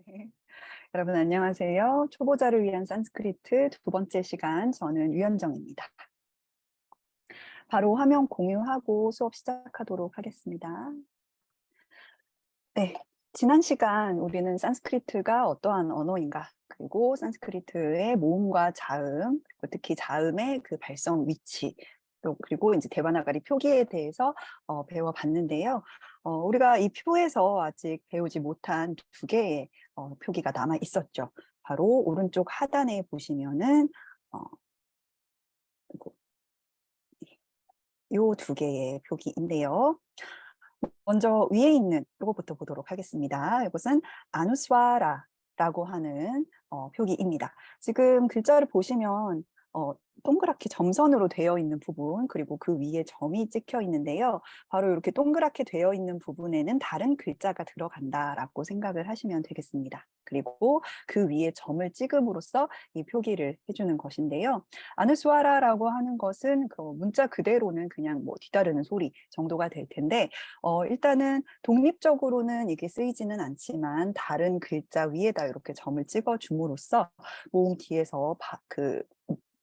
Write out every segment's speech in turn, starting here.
네. 여러분 안녕하세요. 초보자를 위한 산스크리트 두 번째 시간, 저는 유현정입니다. 바로 화면 공유하고 수업 시작하도록 하겠습니다. 네. 지난 시간 우리는 산스크리트가 어떠한 언어인가, 그리고 산스크리트의 모음과 자음, 그리고 특히 자음의 그 발성 위치, 그리고 이제 데바나가리 표기에 대해서 배워봤는데요. 우리가 이 표에서 아직 배우지 못한 두 개의 표기가 남아 있었죠. 바로 오른쪽 하단에 보시면은 어, 요 두 개의 표기인데요. 먼저 위에 있는 이것부터 보도록 하겠습니다. 이것은 아누스와라라고 하는 표기입니다. 지금 글자를 보시면 동그랗게 점선으로 되어 있는 부분, 그리고 그 위에 점이 찍혀 있는데요. 바로 이렇게 동그랗게 되어 있는 부분에는 다른 글자가 들어간다라고 생각을 하시면 되겠습니다. 그리고 그 위에 점을 찍음으로써 이 표기를 해주는 것인데요. 아누스와라라고 하는 것은 그 문자 그대로는 그냥 뭐 뒤따르는 소리 정도가 될 텐데, 일단은 독립적으로는 이게 쓰이지는 않지만 다른 글자 위에다 이렇게 점을 찍어 줌으로써 모음 뒤에서 그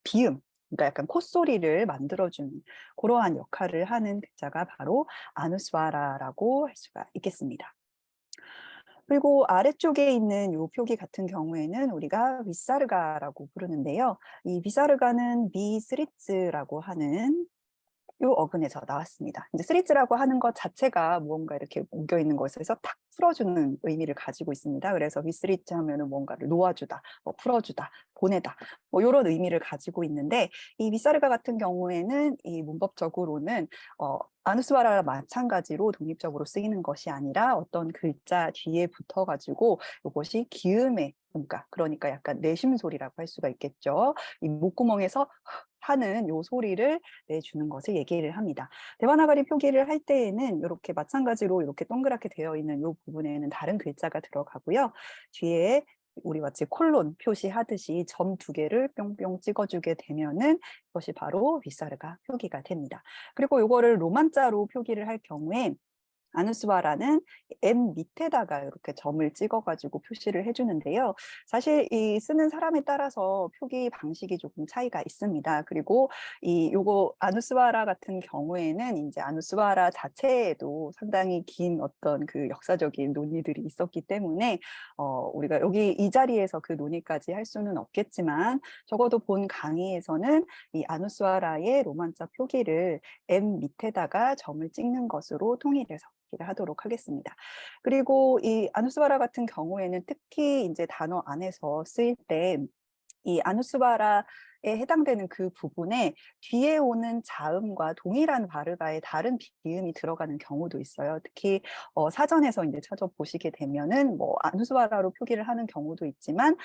비음, 그러니까 약간 콧소리를 만들어주는 그러한 역할을 하는 글자가 바로 아누스와라라고 할 수가 있겠습니다. 그리고 아래쪽에 있는 요 표기 같은 경우에는 우리가 위사르가라고 부르는데요. 이 위사르가는 미스리츠라고 하는 요 어근에서 나왔습니다. 이제 스리츠라고 하는 것 자체가 무언가 이렇게 옮겨 있는 것에서 탁 풀어주는 의미를 가지고 있습니다. 그래서 위스리츠 하면은 뭔가를 놓아주다, 뭐 풀어주다, 보내다, 뭐 이런 의미를 가지고 있는데, 이 위사르가 같은 경우에는 이 문법적으로는 아누스와라와 마찬가지로 독립적으로 쓰이는 것이 아니라 어떤 글자 뒤에 붙어가지고 이것이 기음의 그러니까 약간 내심 소리라고 할 수가 있겠죠. 이 목구멍에서 하는 요 소리를 내주는 것을 얘기를 합니다. 데바나가리 표기를 할 때에는 이렇게 마찬가지로 이렇게 동그랗게 되어 있는 요 부분에는 다른 글자가 들어가고요. 뒤에 우리 마치 콜론 표시하듯이 점 두 개를 뿅뿅 찍어주게 되면은 이것이 바로 위사르가 표기가 됩니다. 그리고 이거를 로만자로 표기를 할 경우에 아누스와라는 M 밑에다가 이렇게 점을 찍어가지고 표시를 해주는데요. 사실 이 쓰는 사람에 따라서 표기 방식이 조금 차이가 있습니다. 그리고 요거 아누스와라 같은 경우에는 이제 아누스와라 자체에도 상당히 긴 어떤 그 역사적인 논의들이 있었기 때문에 우리가 여기 이 자리에서 그 논의까지 할 수는 없겠지만, 적어도 본 강의에서는 이 아누스와라의 로만자 표기를 M 밑에다가 점을 찍는 것으로 통일해서 얘기를 하도록 하겠습니다. 그리고 이 아누스바라 같은 경우에는 특히 이제 단어 안에서 쓰일 때 이 아누스바라에 해당되는 그 부분에 뒤에 오는 자음과 동일한 바르가의 다른 비음이 들어가는 경우도 있어요. 특히 사전에서 이제 찾아보시게 되면은 뭐 아누스바라로 표기를 하는 경우도 있지만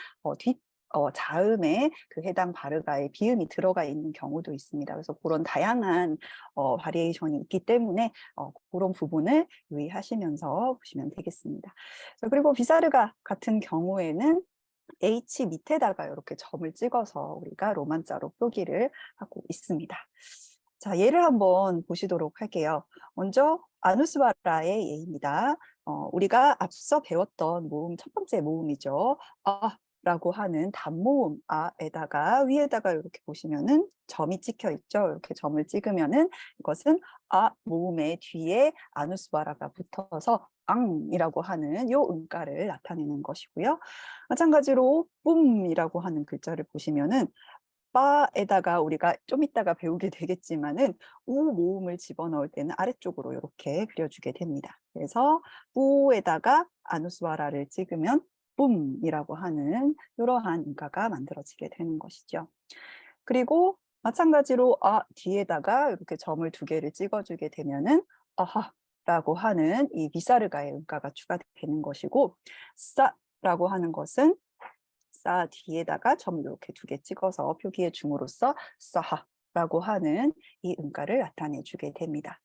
자음에 그 해당 바르가의 비음이 들어가 있는 경우도 있습니다. 그래서 그런 다양한 바리에이션이 있기 때문에 그런 부분을 유의하시면서 보시면 되겠습니다. 그리고 비사르가 같은 경우에는 H 밑에다가 이렇게 점을 찍어서 우리가 로만자로 표기를 하고 있습니다. 자, 예를 한번 보시도록 할게요. 먼저 아누스바라의 예입니다. 우리가 앞서 배웠던 모음, 첫 번째 모음이죠. 라고 하는 단모음 아에다가 위에다가 이렇게 보시면은 점이 찍혀 있죠. 이렇게 점을 찍으면은 이것은 모음의 뒤에 아누스바라가 붙어서 앙이라고 하는 요 음가를 나타내는 것이고요. 마찬가지로 뿜이라고 하는 글자를 보시면은 바에다가 우리가 좀 이따가 배우게 되겠지만은 우 모음을 집어넣을 때는 아래쪽으로 이렇게 그려주게 됩니다. 그래서 우에다가 아누스와라를 찍으면 뿜이라고 하는 이러한 음가가 만들어지게 되는 것이죠. 그리고 마찬가지로 뒤에다가 이렇게 점을 두 개를 찍어주게 되면은 아하라고 하는 이 비사르가의 음가가 추가되는 것이고, 싸라고 하는 것은 싸 뒤에다가 점을 이렇게 두 개 찍어서 표기해 줌으로써 싸하라고 하는 이 음가를 나타내 주게 됩니다.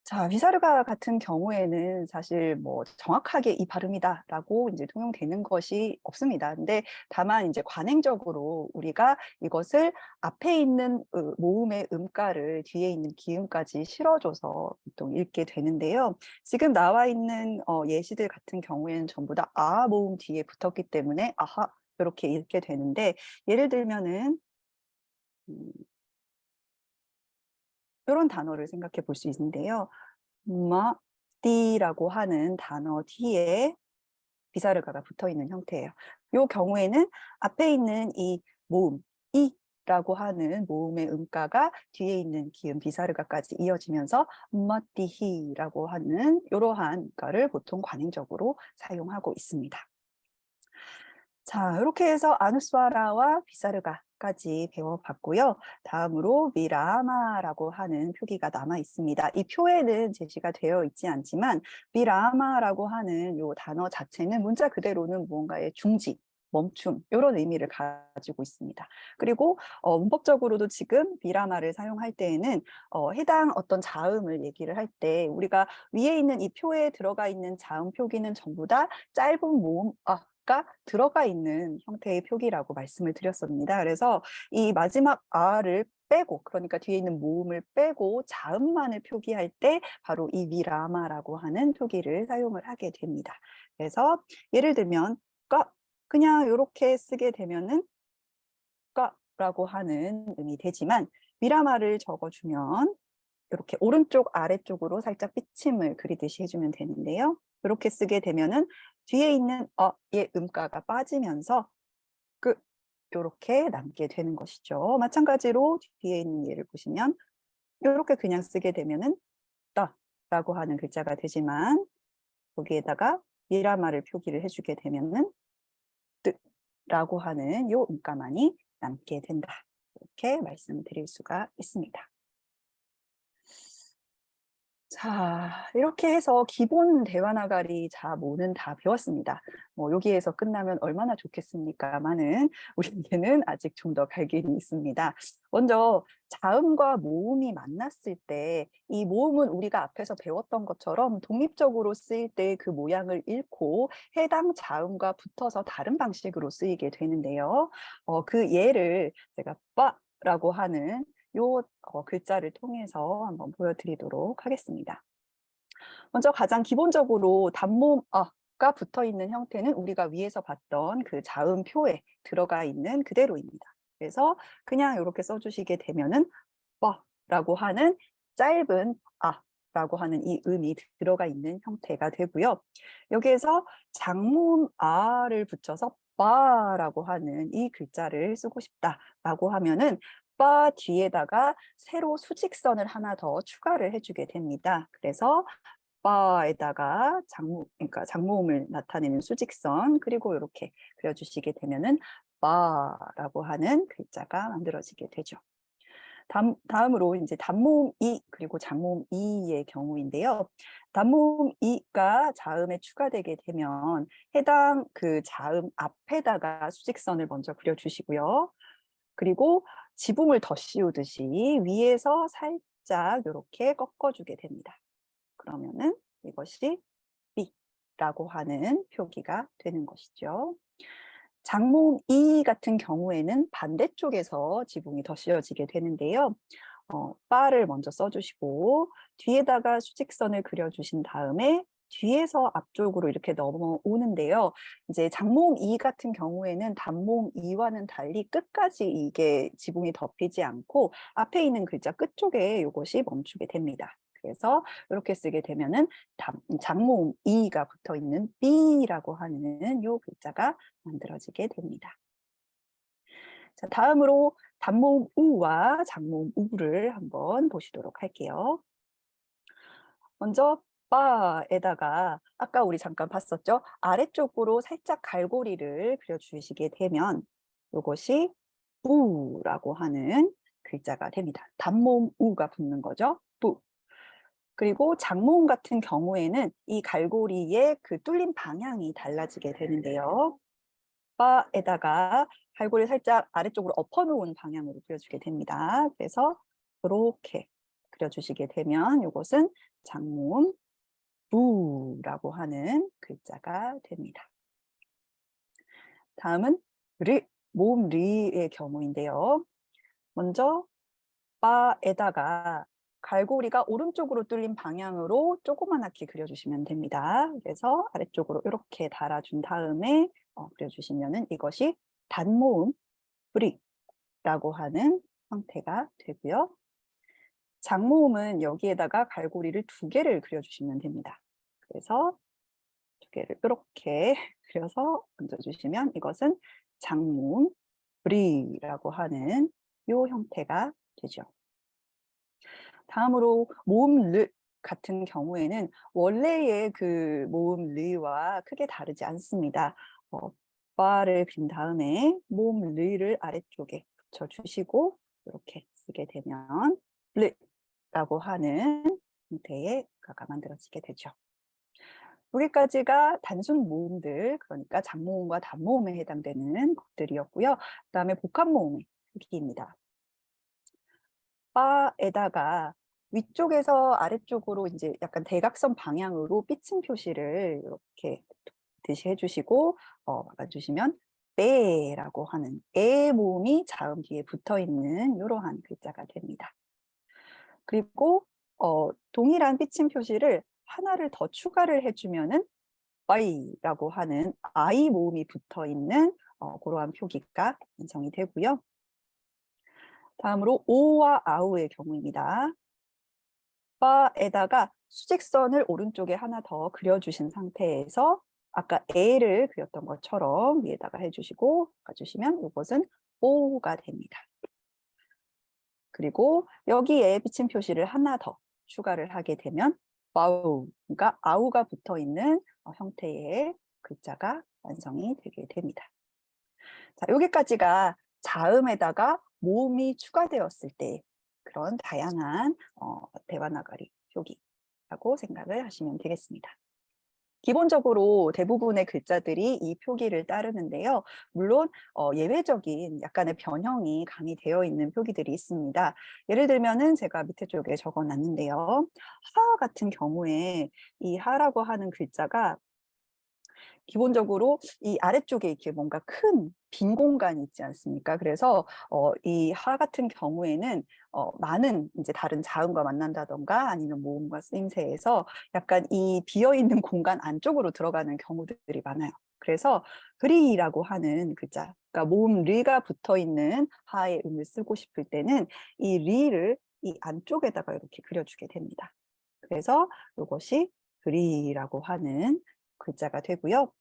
자, 비사르가 같은 경우에는 사실 뭐 정확하게 이 발음이다라고 이제 통용되는 것이 없습니다. 근데 다만 이제 관행적으로 우리가 이것을 앞에 있는 모음의 음가를 뒤에 있는 기음까지 실어줘서 보통 읽게 되는데요. 지금 나와 있는 예시들 같은 경우에는 전부 다 아 모음 뒤에 붙었기 때문에 아하 이렇게 읽게 되는데, 예를 들면은 이런 단어를 생각해 볼 수 있는데요. 마띠라고 하는 단어 뒤에 비사르가가 붙어 있는 형태예요. 이 경우에는 앞에 있는 이 모음 이라고 하는 모음의 음가가 뒤에 있는 기음 비사르가까지 이어지면서 마띠히라고 하는 이러한 음가를 보통 관행적으로 사용하고 있습니다. 자, 이렇게 해서 아누스와라와 비사르가까지 배워봤고요. 다음으로 미라마라고 하는 표기가 남아 있습니다. 이 표에는 제시가 되어 있지 않지만 미라마라고 하는 이 단어 자체는 문자 그대로는 무언가의 중지, 멈춤 이런 의미를 가지고 있습니다. 그리고 문법적으로도 지금 미라마를 사용할 때에는 해당 어떤 자음을 얘기를 할 때 우리가 위에 있는 이 표에 들어가 있는 자음 표기는 전부 다 짧은 모음 가 들어가 있는 형태의 표기라고 말씀을 드렸습니다. 그래서 이 마지막 아를 빼고, 그러니까 뒤에 있는 모음을 빼고 자음만을 표기할 때 바로 이 미라마라고 하는 표기를 사용을 하게 됩니다. 그래서 예를 들면 까 그냥 이렇게 쓰게 되면은 까라고 하는 의미 되지만, 미라마를 적어주면 이렇게 오른쪽 아래쪽으로 살짝 삐침을 그리듯이 해주면 되는데요. 이렇게 쓰게 되면은 뒤에 있는 어의 음가가 빠지면서 이렇게 남게 되는 것이죠. 마찬가지로 뒤에 있는 예를 보시면 이렇게 그냥 쓰게 되면은 따라고 하는 글자가 되지만, 거기에다가 미라마를 표기를 해주게 되면은 뜨라고 하는 요 음가만이 남게 된다. 이렇게 말씀드릴 수가 있습니다. 자, 이렇게 해서 기본 대화 나가리 자모는 다 배웠습니다. 뭐 여기에서 끝나면 얼마나 좋겠습니까마는 우리에게는 아직 좀 더 갈 길이 있습니다. 먼저 자음과 모음이 만났을 때 이 모음은 우리가 앞에서 배웠던 것처럼 독립적으로 쓰일 때 그 모양을 잃고 해당 자음과 붙어서 다른 방식으로 쓰이게 되는데요. 그 예를 제가 빠라고 하는 요 글자를 통해서 한번 보여드리도록 하겠습니다. 먼저 가장 기본적으로 단모음 가 붙어 있는 형태는 우리가 위에서 봤던 그 자음표에 들어가 있는 그대로입니다. 그래서 그냥 이렇게 써주시게 되면은 라고 하는 짧은 라고 하는 이 음이 들어가 있는 형태가 되고요. 여기에서 장모음 아를 붙여서 바라고 하는 이 글자를 쓰고 싶다라고 하면은 바 뒤에다가 새로 수직선을 하나 더 추가를 해주게 됩니다. 그래서 바에다가 그러니까 장모음을 나타내는 수직선, 그리고 이렇게 그려주시게 되면은 바라고 하는 글자가 만들어지게 되죠. 다음으로 이제 단모음 이 그리고 장모음 이의 경우인데요. 단모음 이가 자음에 추가되게 되면 해당 그 자음 앞에다가 수직선을 먼저 그려주시고요. 그리고 지붕을 덧씌우듯이 위에서 살짝 이렇게 꺾어주게 됩니다. 그러면은 이것이 B라고 하는 표기가 되는 것이죠. 장모음 이 같은 경우에는 반대쪽에서 지붕이 덧씌워지게 되는데요. 바를 먼저 써주시고 뒤에다가 수직선을 그려주신 다음에 뒤에서 앞쪽으로 이렇게 넘어오는데요. 이제 장모음 이 같은 경우에는 단모음 이와는 달리 끝까지 이게 지붕이 덮이지 않고 앞에 있는 글자 끝쪽에 이것이 멈추게 됩니다. 그래서 이렇게 쓰게 되면은 장모음 이가 붙어 있는 B라고 하는 요 글자가 만들어지게 됩니다. 자, 다음으로 단모음 우와 장모음 우를 한번 보시도록 할게요. 먼저 바에다가 아까 우리 잠깐 봤었죠? 아래쪽으로 살짝 갈고리를 그려주시게 되면 이것이 우라고 하는 글자가 됩니다. 단모음 우가 붙는 거죠. 부. 그리고 장모음 같은 경우에는 이 갈고리의 그 뚫린 방향이 달라지게 되는데요. 바에다가 갈고리를 살짝 아래쪽으로 엎어놓은 방향으로 그려주게 됩니다. 그래서 이렇게 그려주시게 되면 이것은 장모음 부라고 하는 글자가 됩니다. 다음은 르, 모음 리의 경우인데요. 먼저 바에다가 갈고리가 오른쪽으로 뚫린 방향으로 조그맣게 그려주시면 됩니다. 그래서 아래쪽으로 이렇게 달아준 다음에 그려주시면은 이것이 단모음 브리라고 하는 형태가 되고요. 장모음은 여기에다가 갈고리를 2개를 그려주시면 됩니다. 그래서 2개를 이렇게 그려서 얹어주시면 이것은 장모음 브리라고 하는 이 형태가 되죠. 다음으로 모음 르 같은 경우에는 원래의 그 모음 르와 크게 다르지 않습니다. 바를 빈 다음에 모음 르를 아래쪽에 붙여주시고 이렇게 쓰게 되면 르라고 하는 형태의 가가 만들어지게 되죠. 여기까지가 단순 모음들, 그러니까 장모음과 단모음에 해당되는 것들이었고요. 그다음에 복합 모음의 표기입니다. 바에다가 위쪽에서 아래쪽으로 이제 약간 대각선 방향으로 삐침 표시를 이렇게 듯이 해주시고 막아주시면 빼라고 하는 에 모음이 자음 뒤에 붙어 있는 이러한 글자가 됩니다. 그리고 동일한 삐침 표시를 하나를 더 추가를 해주면은 아이라고 하는 아이 모음이 붙어 있는 그러한 표기가 완성이 되고요. 다음으로 오와 아우의 경우입니다. 바에다가 수직선을 오른쪽에 하나 더 그려주신 상태에서 아까 에를 그렸던 것처럼 위에다가 해주시고 가주시면 이것은 오가 됩니다. 그리고 여기에 비침 표시를 하나 더 추가를 하게 되면 와우, 그러니까 아우가 붙어 있는 형태의 글자가 완성이 되게 됩니다. 자, 여기까지가 자음에다가 모음이 추가되었을 때 그런 다양한 대바나가리 표기라고 생각을 하시면 되겠습니다. 기본적으로 대부분의 글자들이 이 표기를 따르는데요. 물론 예외적인 약간의 변형이 가미되어 있는 표기들이 있습니다. 예를 들면은 제가 밑에 쪽에 적어놨는데요. 하 같은 경우에 이 하라고 하는 글자가 기본적으로 이 아래쪽에 이렇게 뭔가 큰 빈 공간이 있지 않습니까? 그래서 이 하 같은 경우에는 많은 이제 다른 자음과 만난다던가 아니면 모음과 쓰임새에서 약간 이 비어 있는 공간 안쪽으로 들어가는 경우들이 많아요. 그래서 그리라고 하는 글자, 그러니까 모음 리가 붙어 있는 하의 음을 쓰고 싶을 때는 이 리를 이 안쪽에다가 이렇게 그려주게 됩니다. 그래서 이것이 그리라고 하는 글자가 되고요.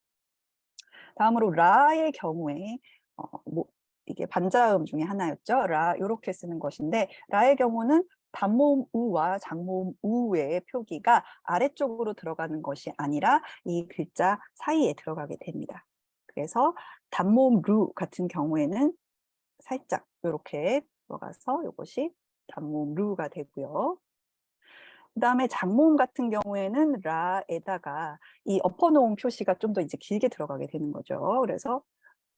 다음으로 라의 경우에 이게 반자음 중에 하나였죠. 라 이렇게 쓰는 것인데 라의 경우는 단모음 우와 장모음 우의 표기가 아래쪽으로 들어가는 것이 아니라 이 글자 사이에 들어가게 됩니다. 그래서 단모음 루 같은 경우에는 살짝 이렇게 들어가서 이것이 단모음 루가 되고요. 그다음에 장모음 같은 경우에는 라에다가 이 엎어놓은 표시가 좀 더 이제 길게 들어가게 되는 거죠. 그래서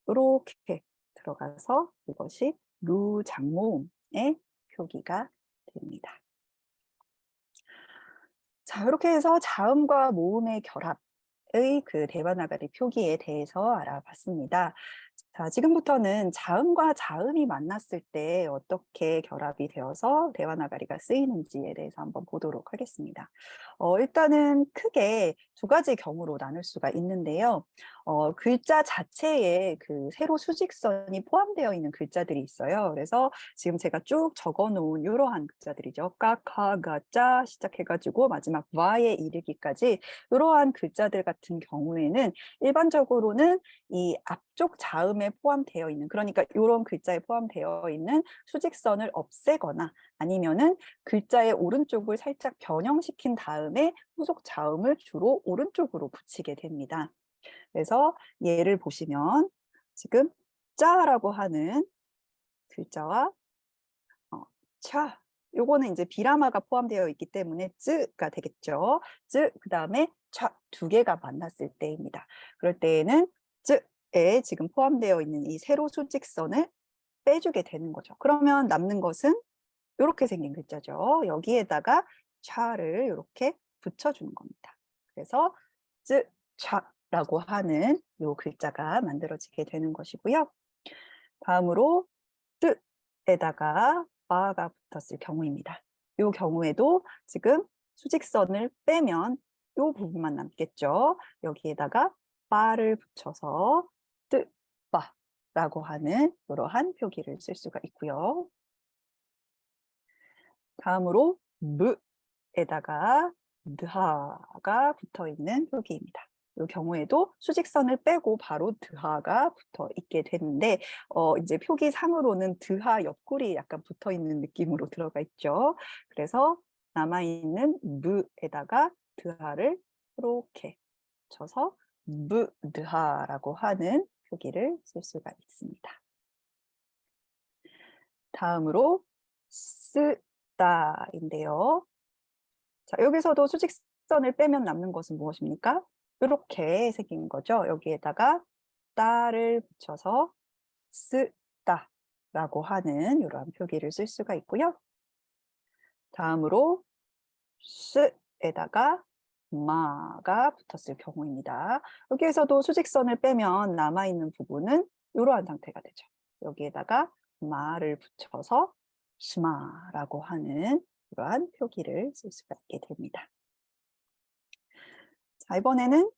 요렇게 들어가서 이것이 루 장모음의 표기가 됩니다. 자, 이렇게 해서 자음과 모음의 결합의 그 데바나가리 표기에 대해서 알아봤습니다. 자, 지금부터는 자음과 자음이 만났을 때 어떻게 결합이 되어서 데바나가리가 쓰이는지에 대해서 한번 보도록 하겠습니다. 일단은 크게 2가지 경우로 나눌 수가 있는데요. 글자 자체에 그 세로 수직선이 포함되어 있는 글자들이 있어요. 그래서 지금 제가 쭉 적어놓은 이러한 글자들이죠. 까카, 가짜 시작해가지고 마지막 와에 이르기까지 이러한 글자들 같은 경우에는 일반적으로는 이 앞쪽 자음에 포함되어 있는, 그러니까 이런 글자에 포함되어 있는 수직선을 없애거나 아니면은 글자의 오른쪽을 살짝 변형시킨 다음에 후속 자음을 주로 오른쪽으로 붙이게 됩니다. 그래서 예를 보시면 지금 짜라고 하는 글자와 차, 요거는 이제 비라마가 포함되어 있기 때문에 쯔가 되겠죠. 쯔, 그 다음에 차 2개가 만났을 때입니다. 그럴 때에는 쯔에 지금 포함되어 있는 이 세로 수직선을 빼주게 되는 거죠. 그러면 남는 것은 이렇게 생긴 글자죠. 여기에다가 차를 이렇게 붙여주는 겁니다. 그래서 차라고 하는 요 글자가 만들어지게 되는 것이고요. 다음으로 뜻에다가 바가 붙었을 경우입니다. 이 경우에도 지금 수직선을 빼면 이 부분만 남겠죠. 여기에다가 바를 붙여서 뜻바라고 하는 이러한 표기를 쓸 수가 있고요. 다음으로 무에다가 드하가 붙어 있는 표기입니다. 이 경우에도 수직선을 빼고 바로 드하가 붙어 있게 되는데 이제 표기상으로는 드하 옆구리 약간 붙어 있는 느낌으로 들어가 있죠. 그래서 남아있는 무에다가 드하를 이렇게 쳐서 무드하라고 하는 표기를 쓸 수가 있습니다. 다음으로 쓰다인데요. 자, 여기서도 수직선을 빼면 남는 것은 무엇입니까? 이렇게 생긴 거죠. 여기에다가 따를 붙여서 쓰다라고 하는 이러한 표기를 쓸 수가 있고요. 다음으로 쓰에다가 마가 붙었을 경우입니다. 여기에서도 수직선을 빼면 남아있는 부분은 이러한 상태가 되죠. 여기에다가 마를 붙여서 스마라고 하는 이러한 표기를 쓸 수가 있게 됩니다. 자, 이번에는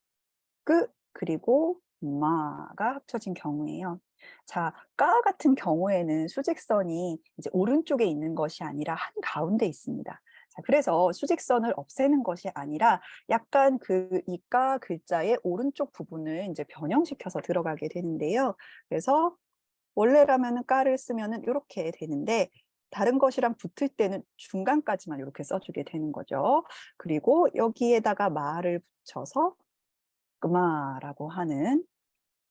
그리고 마가 합쳐진 경우예요. 자, 까 같은 경우에는 수직선이 이제 오른쪽에 있는 것이 아니라 한가운데 있습니다. 자, 그래서 수직선을 없애는 것이 아니라 약간 이 까 글자의 오른쪽 부분을 이제 변형시켜서 들어가게 되는데요. 그래서 원래라면은 까를 쓰면은 요렇게 되는데 다른 것이랑 붙을 때는 중간까지만 이렇게 써주게 되는 거죠. 그리고 여기에다가 마를 붙여서 끄마라고 하는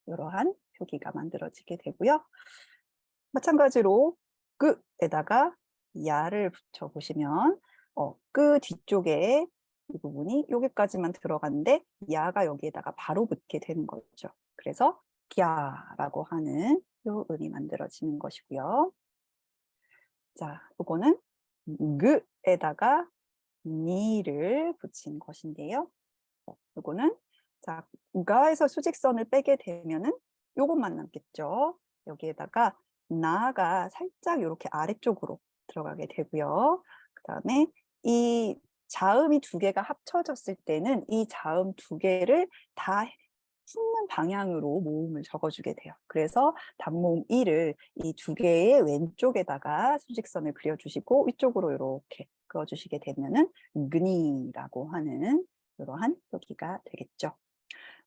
이러한 표기가 만들어지게 되고요. 마찬가지로 끄에다가 야를 붙여 보시면 끄 뒤쪽에 이 부분이 여기까지만 들어갔는데 야가 여기에다가 바로 붙게 되는 거죠. 그래서 갸라고 하는 요 음이 만들어지는 것이고요. 자, 요거는 그에다가 니를 붙인 것인데요. 요거는 자, 우가에서 수직선을 빼게 되면은 요것만 남겠죠. 여기에다가 나가 살짝 요렇게 아래쪽으로 들어가게 되고요. 그다음에 이 자음이 두 개가 합쳐졌을 때는 이 자음 두 개를 다 씻는 방향으로 모음을 적어주게 돼요. 그래서 단모음 1을 이 두 개의 왼쪽에다가 수직선을 그려주시고 위쪽으로 이렇게 그어주시게 되면은 그니라고 하는 이러한 표기가 되겠죠.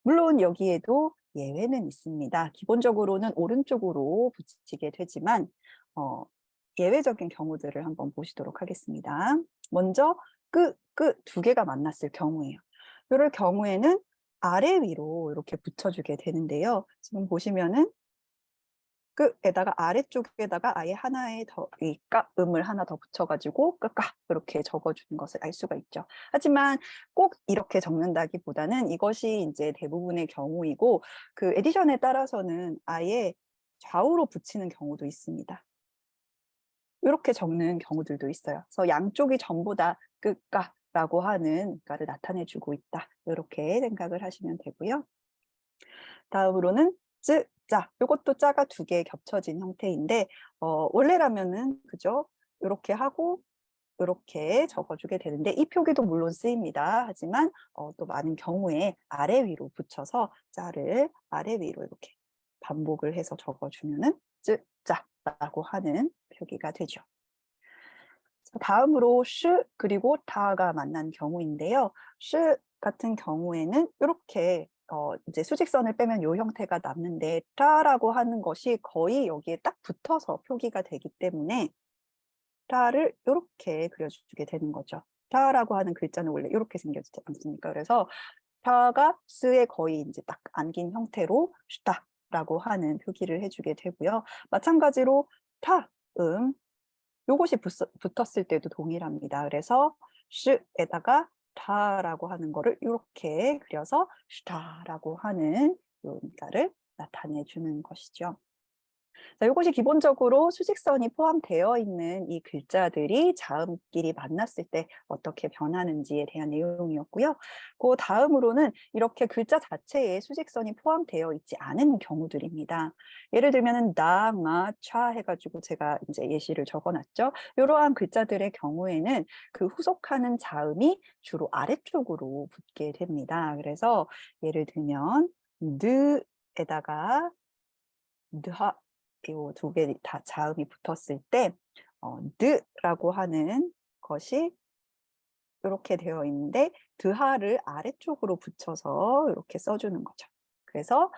물론 여기에도 예외는 있습니다. 기본적으로는 오른쪽으로 붙이게 되지만 예외적인 경우들을 한번 보시도록 하겠습니다. 먼저 두 개가 만났을 경우예요. 이럴 경우에는 아래 위로 이렇게 붙여주게 되는데요. 지금 보시면은 끝에다가 아래쪽에다가 아예 하나의 더 이 음을 하나 더 붙여가지고 끝까 이렇게 적어주는 것을 알 수가 있죠. 하지만 꼭 이렇게 적는다기보다는 이것이 이제 대부분의 경우이고 그 에디션에 따라서는 아예 좌우로 붙이는 경우도 있습니다. 이렇게 적는 경우들도 있어요. 그래서 양쪽이 전부 다 끝까라고 하는 가를 나타내주고 있다. 이렇게 생각을 하시면 되고요. 다음으로는 자, 요것도 자가 두 개 겹쳐진 형태인데 원래라면은 그죠? 요렇게 하고 요렇게 적어주게 되는데 이 표기도 물론 쓰입니다. 하지만 또 많은 경우에 아래 위로 붙여서 자를 아래 위로 이렇게 반복을 해서 적어주면은 자라고 하는 표기가 되죠. 자, 다음으로 시 그리고 다가 만난 경우인데요. 시 같은 경우에는 이렇게 이제 수직선을 빼면 요 형태가 남는데 따라고 하는 것이 거의 여기에 딱 붙어서 표기가 되기 때문에 따를 이렇게 그려주게 되는 거죠. 따라고 하는 글자는 원래 이렇게 생겼지 않습니까? 그래서 따가 스에 거의 이제 딱 안긴 형태로 슈다라고 하는 표기를 해주게 되고요. 마찬가지로 요것이 붙었을 때도 동일합니다. 그래서 슈에다가 타라고 하는 거를 이렇게 그려서 슈타라고 하는 요 인가를 나타내 주는 것이죠. 자, 이것이 기본적으로 수직선이 포함되어 있는 이 글자들이 자음끼리 만났을 때 어떻게 변하는지에 대한 내용이었고요. 그 다음으로는 이렇게 글자 자체에 수직선이 포함되어 있지 않은 경우들입니다. 예를 들면은 나, 마, 차 해가지고 제가 이제 예시를 적어놨죠. 이러한 글자들의 경우에는 그 후속하는 자음이 주로 아래쪽으로 붙게 됩니다. 그래서 예를 들면 느에다가 느하 요두 개 다 자음이 붙었을 때 느라고 하는 것이 요렇게 되어 있는데 드하를 아래쪽으로 붙여서 요렇게 써 주는 거죠. 그래서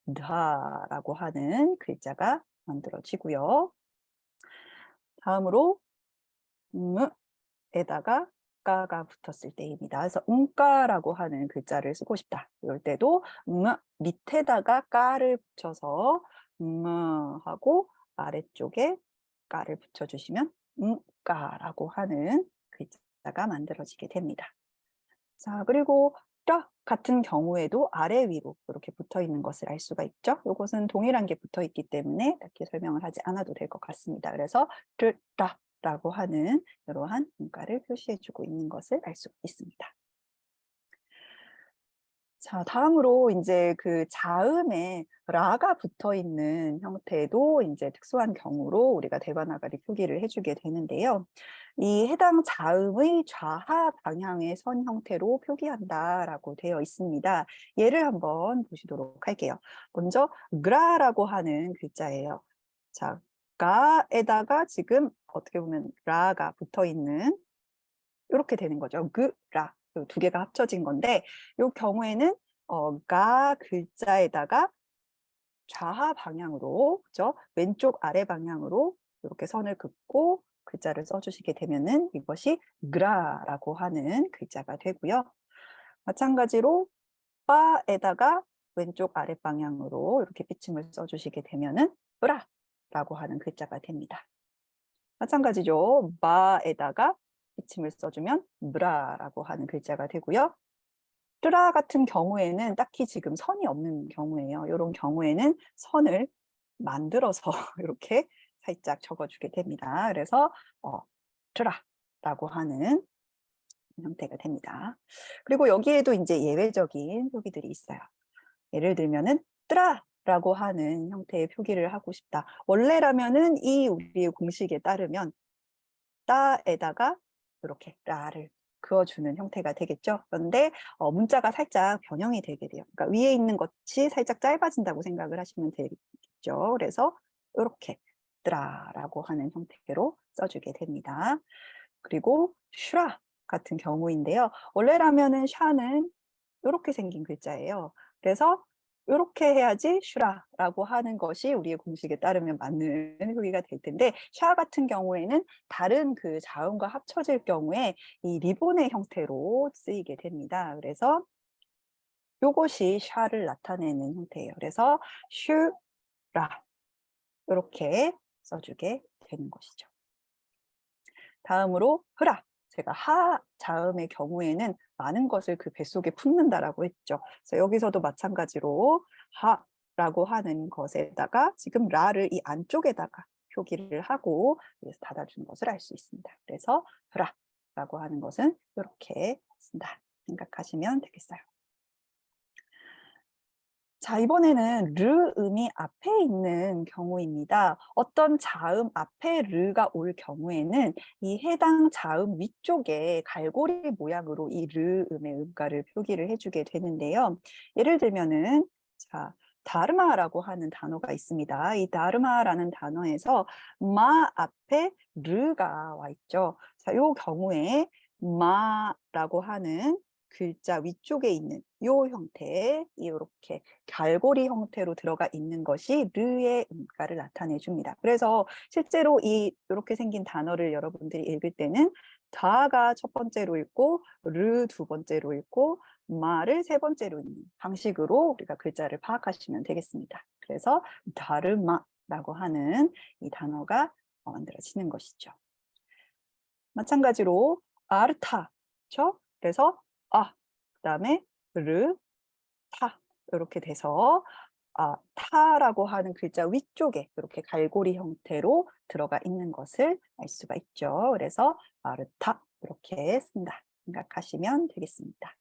느하라고 하는 글자가 만들어지고요. 다음으로 에다가 까가 붙었을 때입니다. 그래서 까라고 하는 글자를 쓰고 싶다. 이럴 때도 밑에다가 까를 붙여서 하고 아래쪽에 까를 붙여주시면 까라고 하는 글자가 만들어지게 됩니다. 자, 그리고 라 같은 경우에도 아래 위로 이렇게 붙어 있는 것을 알 수가 있죠. 이것은 동일한 게 붙어 있기 때문에 이렇게 설명을 하지 않아도 될 것 같습니다. 그래서 라고 하는 이러한 문가를 표시해 주고 있는 것을 알 수 있습니다. 자, 다음으로 인제 그 자음에 라가 붙어 있는 형태도 인제 특수한 경우로 우리가 대바나가리 표기를 해 주게 되는데요. 이 해당 자음의 좌하 방향의 선 형태로 표기한다라고 되어 있습니다. 예를 한번 보시도록 할게요. 먼저 그라라고 하는 글자예요. 자, 가에다가 지금 어떻게 보면 라가 붙어 있는 요렇게 되는 거죠. 라. 요 두 개가 합쳐진 건데 요 경우에는 가 글자에다가 좌하 방향으로 그죠? 왼쪽 아래 방향으로 요렇게 선을 긋고 글자를 써 주시게 되면은 이것이 그라라고 하는 글자가 되고요. 마찬가지로 바에다가 왼쪽 아래 방향으로 이렇게 빗침을 써 주시게 되면은 으라라고 하는 글자가 됩니다. 마찬가지죠. 마에다가 기침을 써주면 브라라고 하는 글자가 되고요. 뜨라 같은 경우에는 딱히 지금 선이 없는 경우예요. 이런 경우에는 선을 만들어서 이렇게 살짝 적어주게 됩니다. 그래서 트라라고 하는 형태가 됩니다. 그리고 여기에도 이제 예외적인 표기들이 있어요. 예를 들면은 뜨라라고 하는 형태의 표기를 하고 싶다. 원래라면은 이 우리의 공식에 따르면 따에다가 이렇게 라를 그어주는 형태가 되겠죠. 그런데 문자가 살짝 변형이 되게 돼요. 그러니까 위에 있는 것이 살짝 짧아진다고 생각을 하시면 되겠죠. 그래서 이렇게 뜨라라고 하는 형태로 써주게 됩니다. 그리고 슈라 같은 경우인데요. 원래라면은 샤는 이렇게 생긴 글자예요. 그래서 요렇게 해야지 슈라라고 하는 것이 우리의 공식에 따르면 맞는 표기가 될 텐데 샤 같은 경우에는 다른 그 자음과 합쳐질 경우에 이 리본의 형태로 쓰이게 됩니다. 그래서 요것이 샤를 나타내는 형태예요. 그래서 슈라 요렇게 써주게 되는 것이죠. 다음으로 흐라. 제가 하 자음의 경우에는 많은 것을 그 뱃속에 품는다라고 했죠. 그래서 여기서도 마찬가지로 하라고 하는 것에다가 지금 라를 이 안쪽에다가 표기를 하고 여기서 닫아주는 것을 알 수 있습니다. 그래서 흐라라고 하는 것은 이렇게 쓴다 생각하시면 되겠어요. 자, 이번에는 르음이 앞에 있는 경우입니다. 어떤 자음 앞에 르가 올 경우에는 이 해당 자음 위쪽에 갈고리 모양으로 이 르음의 음가를 표기를 해주게 되는데요. 예를 들면은 자, 다르마라고 하는 단어가 있습니다. 이 다르마라는 단어에서 마 앞에 르가 와 있죠. 자, 이 경우에 마라고 하는 글자 위쪽에 있는 요 형태, 이렇게 갈고리 형태로 들어가 있는 것이 르의 음가를 나타내 줍니다. 그래서 실제로 이렇게 생긴 단어를 여러분들이 읽을 때는 다가 첫 번째로 읽고 르 두 번째로 읽고 마를 세 번째로 읽는 방식으로 우리가 글자를 파악하시면 되겠습니다. 그래서 다르마라고 하는 이 단어가 만들어지는 것이죠. 마찬가지로 아르타, 그렇죠? 그래서 그다음에 르, 타 이렇게 돼서 타라고 하는 글자 위쪽에 이렇게 갈고리 형태로 들어가 있는 것을 알 수가 있죠. 그래서 마르타 이렇게 쓴다 생각하시면 되겠습니다.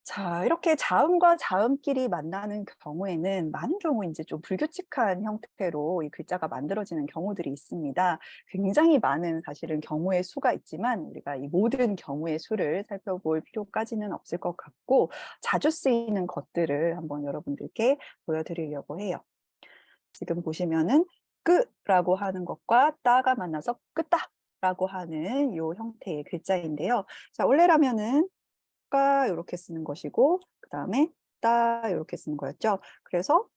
자, 이렇게 자음과 자음끼리 만나는 경우에는 많은 경우 이제 좀 불규칙한 형태로 이 글자가 만들어지는 경우들이 있습니다. 굉장히 많은 사실은 경우의 수가 있지만 우리가 이 모든 경우의 수를 살펴볼 필요까지는 없을 것 같고 자주 쓰이는 것들을 한번 여러분들께 보여드리려고 해요. 지금 보시면은 끄라고 하는 것과 따가 만나서 끄다라고 하는 요 형태의 글자인데요. 자, 원래라면은 까 요렇게 쓰는 것이고 그다음에 따 요렇게 쓰는 거였죠. 그래서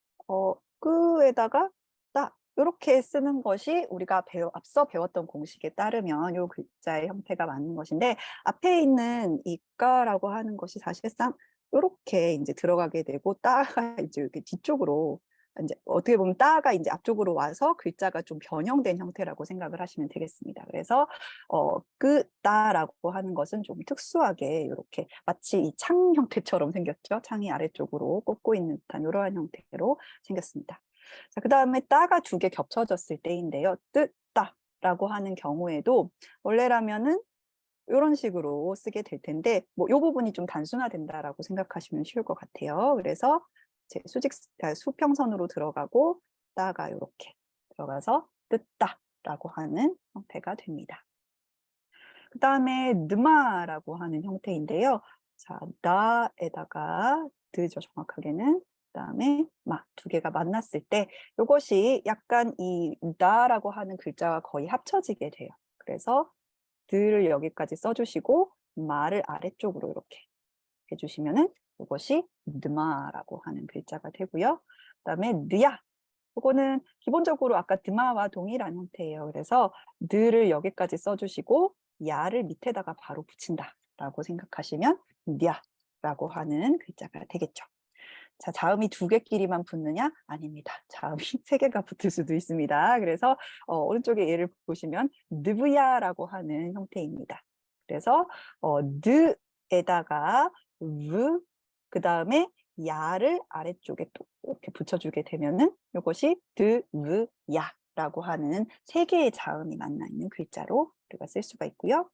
끄에다가 따 요렇게 쓰는 것이 우리가 앞서 배웠던 공식에 따르면 요 글자의 형태가 맞는 것인데 앞에 있는 이 까라고 하는 것이 사실상 요렇게 인제 들어가게 되고 따가 이제 이렇게 뒤쪽으로 인제 어떻게 보면 따가 인제 앞쪽으로 와서 글자가 좀 변형된 형태라고 생각을 하시면 되겠습니다. 그래서 끄다라고 하는 것은 좀 특수하게 요렇게 마치 이 창 형태처럼 생겼죠. 창이 아래쪽으로 꽂고 있는 듯한 요러한 형태로 생겼습니다. 자, 그다음에 따가 두 개 겹쳐졌을 때인데요. 뜨다라고 하는 경우에도 원래라면은 요런 식으로 쓰게 될 텐데 뭐 요 부분이 좀 단순화된다라고 생각하시면 쉬울 것 같아요. 그래서 이제 수평선으로 들어가고 따가 요렇게 들어가서 뜨다라고 하는 형태가 됩니다. 그다음에 느마라고 하는 형태인데요. 자, 나에다가 드죠 정확하게는. 그다음에 마 두 개가 만났을 때 요것이 약간 이 나라고 하는 글자와 거의 합쳐지게 돼요. 그래서 드를 여기까지 써 주시고 마를 아래쪽으로 이렇게 해 주시면은 요것이 느마라고 하는 글자가 되고요. 그다음에 느야 요거는 기본적으로 아까 드마와 동일한 형태예요. 그래서 느를 여기까지 써 주시고 야를 밑에다가 바로 붙인다라고 생각하시면 냐라고 하는 글자가 되겠죠. 자, 자음이 두 개끼리만 붙느냐? 아닙니다. 자음이 세 개가 붙을 수도 있습니다. 그래서 오른쪽에 예를 보시면 느브야라고 하는 형태입니다. 그래서 느에다가 르 그다음에 야를 아래쪽에 또 이렇게 붙여주게 되면은 이것이 드르야라고 하는 세 개의 자음이 만나 있는 글자로 우리가 쓸 수가 있고요.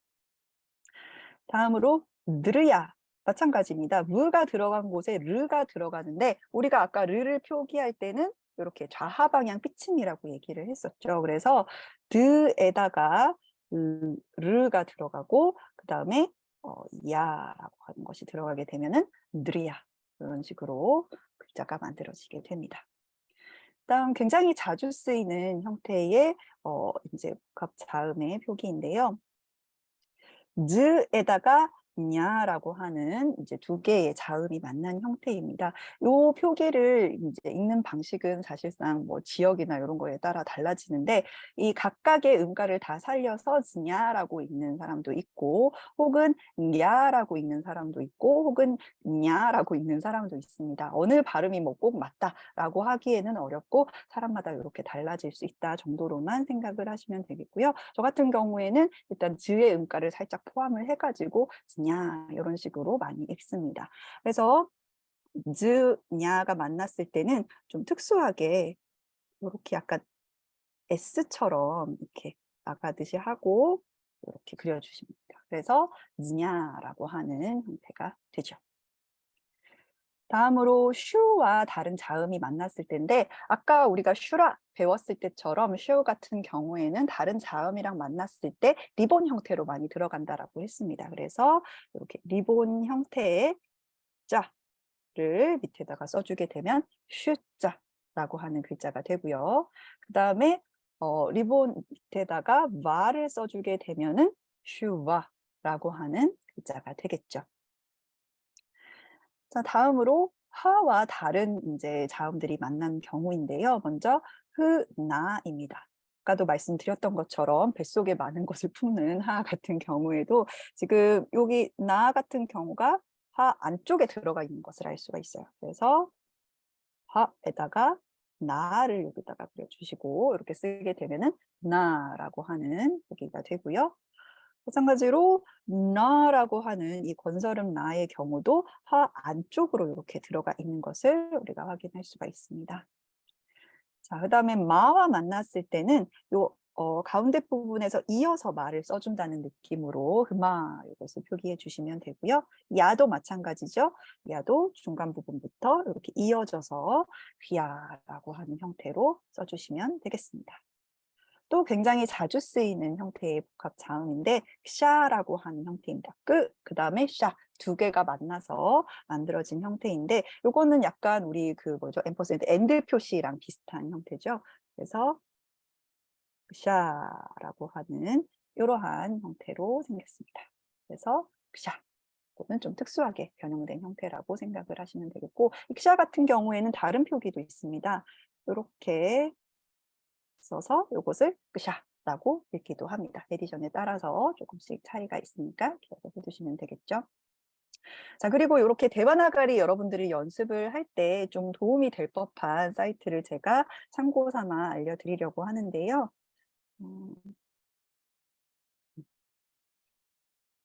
다음으로 느르야 마찬가지입니다. 무가 들어간 곳에 르가 들어가는데 우리가 아까 르를 표기할 때는 이렇게 좌하방향 삐침이라고 얘기를 했었죠. 그래서 드에다가 르가 들어가고 그다음에 야라고 하는 것이 들어가게 되면은 느리야 이런 식으로 글자가 만들어지게 됩니다. 그다음 굉장히 자주 쓰이는 형태의 인제 복합 자음의 표기인데요. 즈에다가 냐라고 하는 이제 두 개의 자음이 만난 형태입니다. 요 표기를 인제 읽는 방식은 사실상 뭐 지역이나 요런 거에 따라 달라지는데 이 각각의 음가를 다 살려서 즈냐라고 읽는 사람도 있고 혹은 냐라고 읽는 사람도 있고 혹은 냐라고 읽는 사람도 있습니다. 어느 발음이 뭐 꼭 맞다라고 하기에는 어렵고 사람마다 요렇게 달라질 수 있다 정도로만 생각을 하시면 되겠고요. 저 같은 경우에는 일단 즈의 음가를 살짝 포함을 해 가지고 즈냐 요런 식으로 많이 읽습니다. 그래서 즈, 냐가 만났을 때는 좀 특수하게 요렇게 약간 S처럼 이렇게 나가듯이 하고 요렇게 그려 주십니다. 그래서 즈냐라고 하는 형태가 되죠. 다음으로 슈와 다른 자음이 만났을 때인데 아까 우리가 슈라 배웠을 때처럼 슈 같은 경우에는 다른 자음이랑 만났을 때 리본 형태로 많이 들어간다라고 했습니다. 그래서 이렇게 리본 형태의 자를 밑에다가 써주게 되면 슈자라고 하는 글자가 되고요. 그 다음에 리본 밑에다가 와를 써주게 되면은 슈와라고 하는 글자가 되겠죠. 자, 다음으로 하와 다른 인제 자음들이 만난 경우인데요. 먼저 나입니다. 아까도 말씀드렸던 것처럼 뱃속에 많은 것을 품는 하 같은 경우에도 지금 여기 나 같은 경우가 하 안쪽에 들어가 있는 것을 알 수가 있어요. 그래서 하에다가 나를 여기다가 그려 주시고 이렇게 쓰게 되면은 나라고 하는 여기가 되고요. 마찬가지로 나라고 하는 이 건설음 나의 경우도 하 안쪽으로 이렇게 들어가 있는 것을 우리가 확인할 수가 있습니다. 자, 그다음에 마와 만났을 때는 요 가운데 부분에서 이어서 마를 써준다는 느낌으로 마 이것을 표기해 주시면 되고요. 야도 마찬가지죠. 야도 중간 부분부터 이렇게 이어져서 휘야라고 하는 형태로 써주시면 되겠습니다. 또 굉장히 자주 쓰이는 형태의 복합 자음인데 샤라고 하는 형태입니다. 그다음에 샤 두 개가 만나서 만들어진 형태인데 요거는 약간 우리 그 뭐죠? 앰퍼센드 엔드 표시랑 비슷한 형태죠. 그래서 샤라고 하는 이러한 형태로 생겼습니다. 그래서 샤 또는 좀 특수하게 변형된 형태라고 생각을 하시면 되겠고, 샤 같은 경우에는 다른 표기도 있습니다. 이렇게 써서 요것을 샤라고 읽기도 합니다. 에디션에 따라서 조금씩 차이가 있으니까 기억을 해 두시면 되겠죠. 자, 그리고 요렇게 대바나가리 여러분들이 연습을 할 때 좀 도움이 될 법한 사이트를 제가 참고 삼아 알려드리려고 하는데요. 음.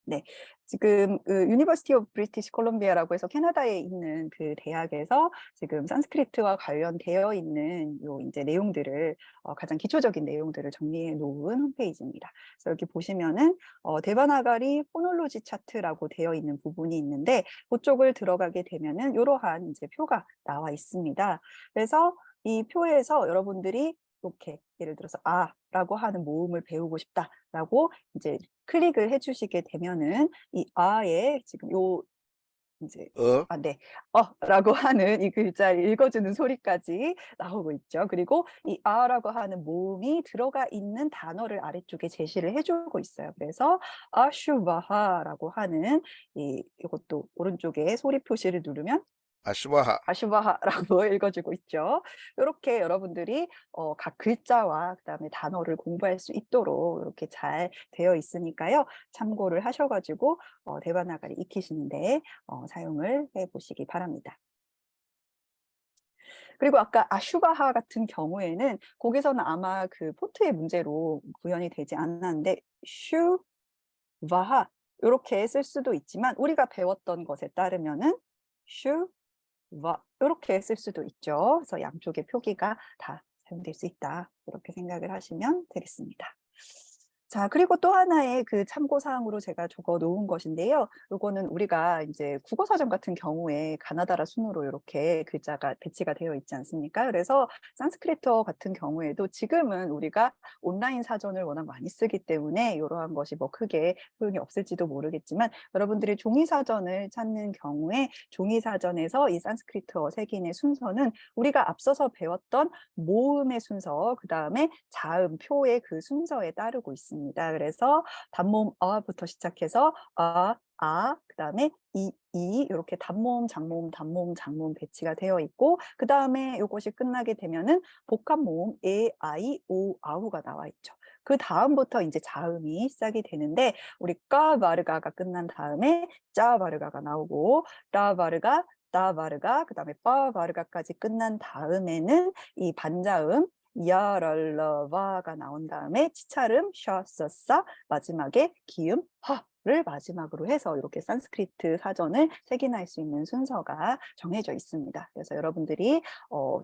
네. 지금 그 유니버시티 오브 브리티시 콜롬비아라고 해서 캐나다에 있는 그 대학에서 지금 산스크리트와 관련되어 있는 요 인제 내용들을 가장 기초적인 내용들을 정리해 놓은 홈페이지입니다. 그래서 여기 보시면은 데바나가리 포놀로지 차트라고 되어 있는 부분이 있는데 고쪽을 들어가게 되면은 요러한 인제 표가 나와 있습니다. 그래서 이 표에서 여러분들이 이렇게 예를 들어서 '아'라고 하는 모음을 배우고 싶다라고 인제 클릭을 해 주시게 되면은 이 아에 지금 요 인제 어, 네. 라고 하는 이 글자를 읽어 주는 소리까지 나오고 있죠. 그리고 이 아라고 하는 모음이 들어가 있는 단어를 아래쪽에 제시를 해 주고 있어요. 그래서 아슈바하라고 하는 요것도 오른쪽에 소리 표시를 누르면 아슈바하. 아슈바하라고 읽어주고 있죠. 요렇게 여러분들이 각 글자와 그다음에 단어를 공부할 수 있도록 이렇게 잘 되어 있으니까요. 참고를 하셔 가지고 데바나가리 익히시는 데 사용을 해 보시기 바랍니다. 그리고 아까 아슈바하 같은 경우에는 거기서는 아마 그 폰트의 문제로 구현이 되지 않았는데 슈바하 요렇게 쓸 수도 있지만 우리가 배웠던 것에 따르면은 슈 요렇게 쓸 수도 있죠. 그래서 양쪽의 표기가 다 사용될 수 있다. 이렇게 생각을 하시면 되겠습니다. 자, 그리고 또 하나의 그 참고 사항으로 제가 적어 놓은 것인데요. 요거는 우리가 인제 국어사전 같은 경우에 가나다라 순으로 요렇게 글자가 배치가 되어 있지 않습니까? 그래서 산스크리트어 같은 경우에도 지금은 우리가 온라인 사전을 워낙 많이 쓰기 때문에 요러한 것이 뭐 크게 소용이 없을지도 모르겠지만 여러분들이 종이 사전을 찾는 경우에 종이 사전에서 이 산스크리트어 색인의 순서는 우리가 앞서서 배웠던 모음의 순서, 그다음에 자음, 표의 그 순서에 따르고 있습니다. 그래서 단모음 어부터 시작해서 그다음에 요렇게 단모음, 장모음, 단모음, 장모음 배치가 되어 있고 그다음에 요것이 끝나게 되면은 복합 모음 에, 아이, 오, 아우가 나와 있죠. 그다음부터 인제 자음이 시작이 되는데 우리 까바르가가 끝난 다음에 짜바르가가 나오고 라바르가, 따바르가, 그다음에 빠바르가까지 끝난 다음에는 이 반자음 야랄라바가 나온 다음에 치찰음 샤서싸 마지막에 기음 하를 마지막으로 해서 이렇게 산스크리트 사전을 색인할 수 있는 순서가 정해져 있습니다. 그래서 여러분들이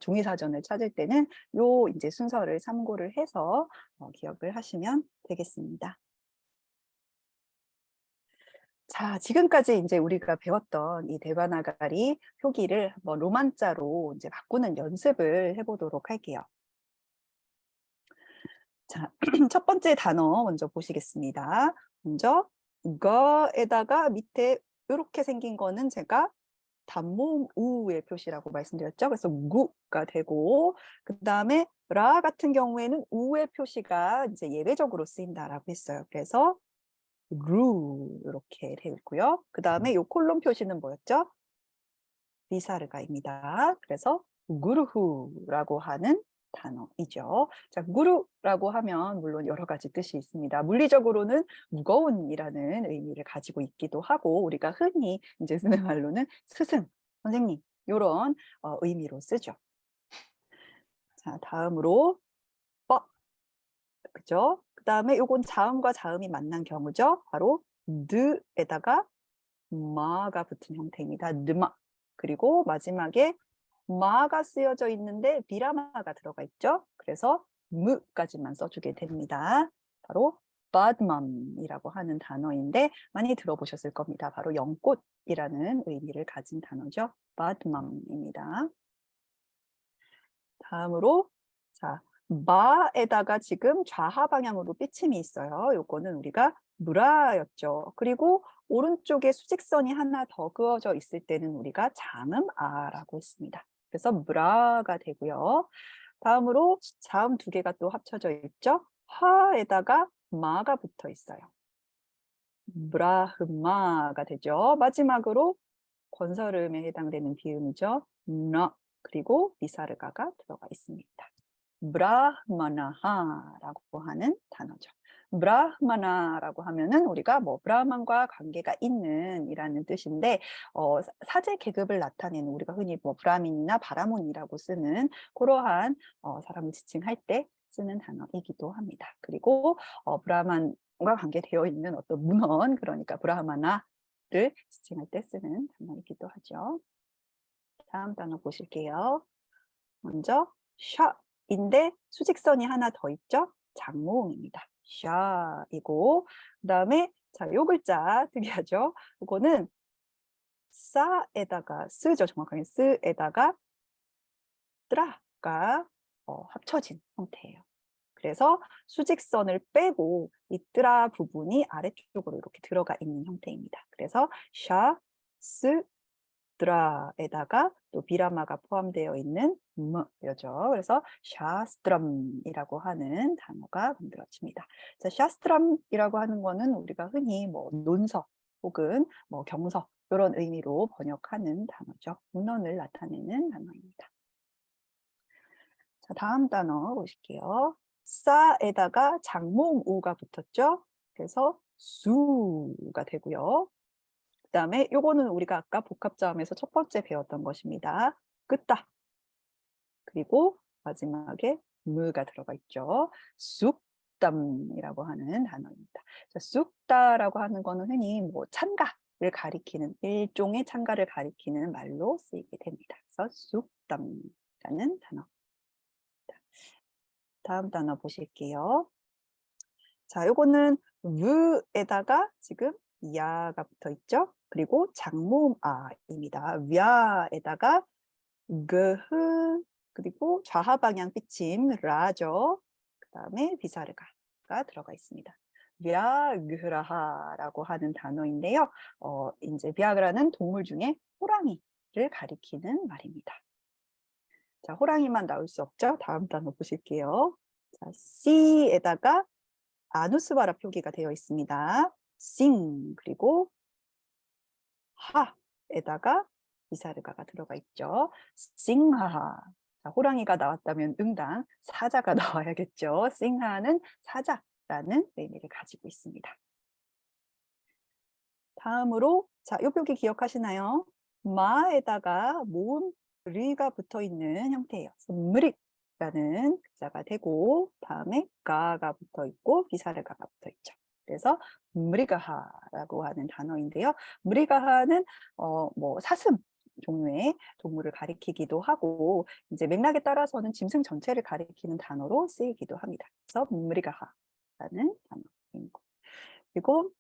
종이 사전을 찾을 때는 요 인제 순서를 참고를 해서 기억을 하시면 되겠습니다. 자, 지금까지 인제 우리가 배웠던 이 데바나가리 표기를 한번 로만자로 인제 바꾸는 연습을 해 보도록 할게요. 자, 첫 번째 단어 먼저 보시겠습니다. 먼저 거에다가 밑에 요렇게 생긴 거는 제가 단모음 우의 표시라고 말씀드렸죠. 그래서 구가 되고 그다음에 라 같은 경우에는 우의 표시가 이제 예외적으로 쓰인다라고 했어요. 그래서 루 요렇게 되어 있고요. 그다음에 요 콜론 표시는 뭐였죠? 비사르가입니다. 그래서 구르후라고 하는 단어이죠. 자, 구루라고 하면 물론 여러 가지 뜻이 있습니다. 물리적으로는 무거운이라는 의미를 가지고 있기도 하고 우리가 흔히 이제 쓰는 말로는 스승, 선생님 요런 의미로 쓰죠. 자, 다음으로 뻐 그죠? 그다음에 요건 자음과 자음이 만난 경우죠. 바로 느에다가 마가 붙은 형태입니다. 느마. 그리고 마지막에 마가 쓰여져 있는데 비라마가 들어가 있죠. 그래서 무까지만 써주게 됩니다. 바로 badman이라고 하는 단어인데 많이 들어보셨을 겁니다. 바로 연꽃이라는 의미를 가진 단어죠. badman입니다. 다음으로 자, 마에다가 지금 좌하 방향으로 삐침이 있어요. 요거는 우리가 무라였죠. 그리고 오른쪽에 수직선이 하나 더 그어져 있을 때는 우리가 장음아라고 했습니다. 그래서 무라가 되고요. 다음으로 자음 두 개가 또 합쳐져 있죠. 하에다가 마가 붙어 있어요. 브라흐마가 되죠. 마지막으로 건설음에 해당되는 비음이죠. 너 그리고 비사르가가 들어가 있습니다. 브라흐마나하라고 하는 단어죠. 브라흐마나라고 하면은 우리가 뭐 브라흐만과 관계가 있는 이라는 뜻인데 사제 계급을 나타내는 우리가 흔히 뭐 브라민이나 바라몬이라고 쓰는 그러한 사람을 지칭할 때 쓰는 단어이기도 합니다. 그리고 브라만과 관계되어 있는 어떤 문헌 그러니까 브라흐마나를 지칭할 때 쓰는 단어이기도 하죠. 다음 단어 보실게요. 먼저 샤인데 수직선이 하나 더 있죠? 장모음입니다. 샤이고 그다음에 자, 요 글자 특이하죠? 이거는 싸에다가 쓰죠. 정확하게 쓰에다가 뜨라가 합쳐진 형태예요. 그래서 수직선을 빼고 이 뜨라 부분이 아래쪽으로 이렇게 들어가 있는 형태입니다. 그래서 샤, 스, 드라에다가 또 비라마가 포함되어 있는 죠그래서 샤스트럼이라고 하는 단어가 만들어집니다. 자, 샤스트럼이라고 하는 거는 우리가 흔히 뭐 논서 혹은 뭐 경서 이런 의미로 번역하는 단어죠. 문헌을 나타내는 단어입니다. 자, 다음 단어 보실게요. 싸에다가 장모음 우가 붙었죠. 그래서 수가 되고요. 그다음에 요거는 우리가 아까 복합자음에서 첫 번째 배웠던 것입니다. 끄다. 그리고 마지막에 무가 들어가 있죠. 쑥담이라고 하는 단어입니다. 자, 쑥다라고 하는 거는 흔히 뭐 찬가를 가리키는 일종의 찬가를 가리키는 말로 쓰이게 됩니다. 그래서 쑥담이라는 단어. 다음 단어 보실게요. 자, 요거는 으에다가 지금 야가 붙어 있죠. 그리고 장모음 아입니다. 위아에다가 그흐 그리고 좌하 방향 삐침 라죠. 그다음에 비사르가가 들어가 있습니다. 비아그라하라고 하는 단어인데요. 인제 비아그라는 동물 중에 호랑이를 가리키는 말입니다. 자, 호랑이만 나올 수 없죠. 다음 단어 보실게요. 자, 씨에다가 아누스바라 표기가 되어 있습니다. 싱 그리고 하에다가 비사르가가 들어가 있죠. 싱하. 자, 호랑이가 나왔다면 응당 사자가 나와야겠죠. 싱하는 사자라는 의미를 가지고 있습니다. 다음으로 자, 요 표기 기억하시나요? 마에다가 모음 리가 붙어 있는 형태예요. 무릭라는 글자가 되고 다음에 가가 붙어 있고 비사르가가 붙어 있죠. 그래서 무리가하라고 하는 단어인데요. 무리가하는 뭐 사슴 종류의 동물을 가리키기도 하고 이제 맥락에 따라서는 짐승 전체를 가리키는 단어로 쓰이기도 합니다. 그래서 무리가하라는 단어입니다. 그리고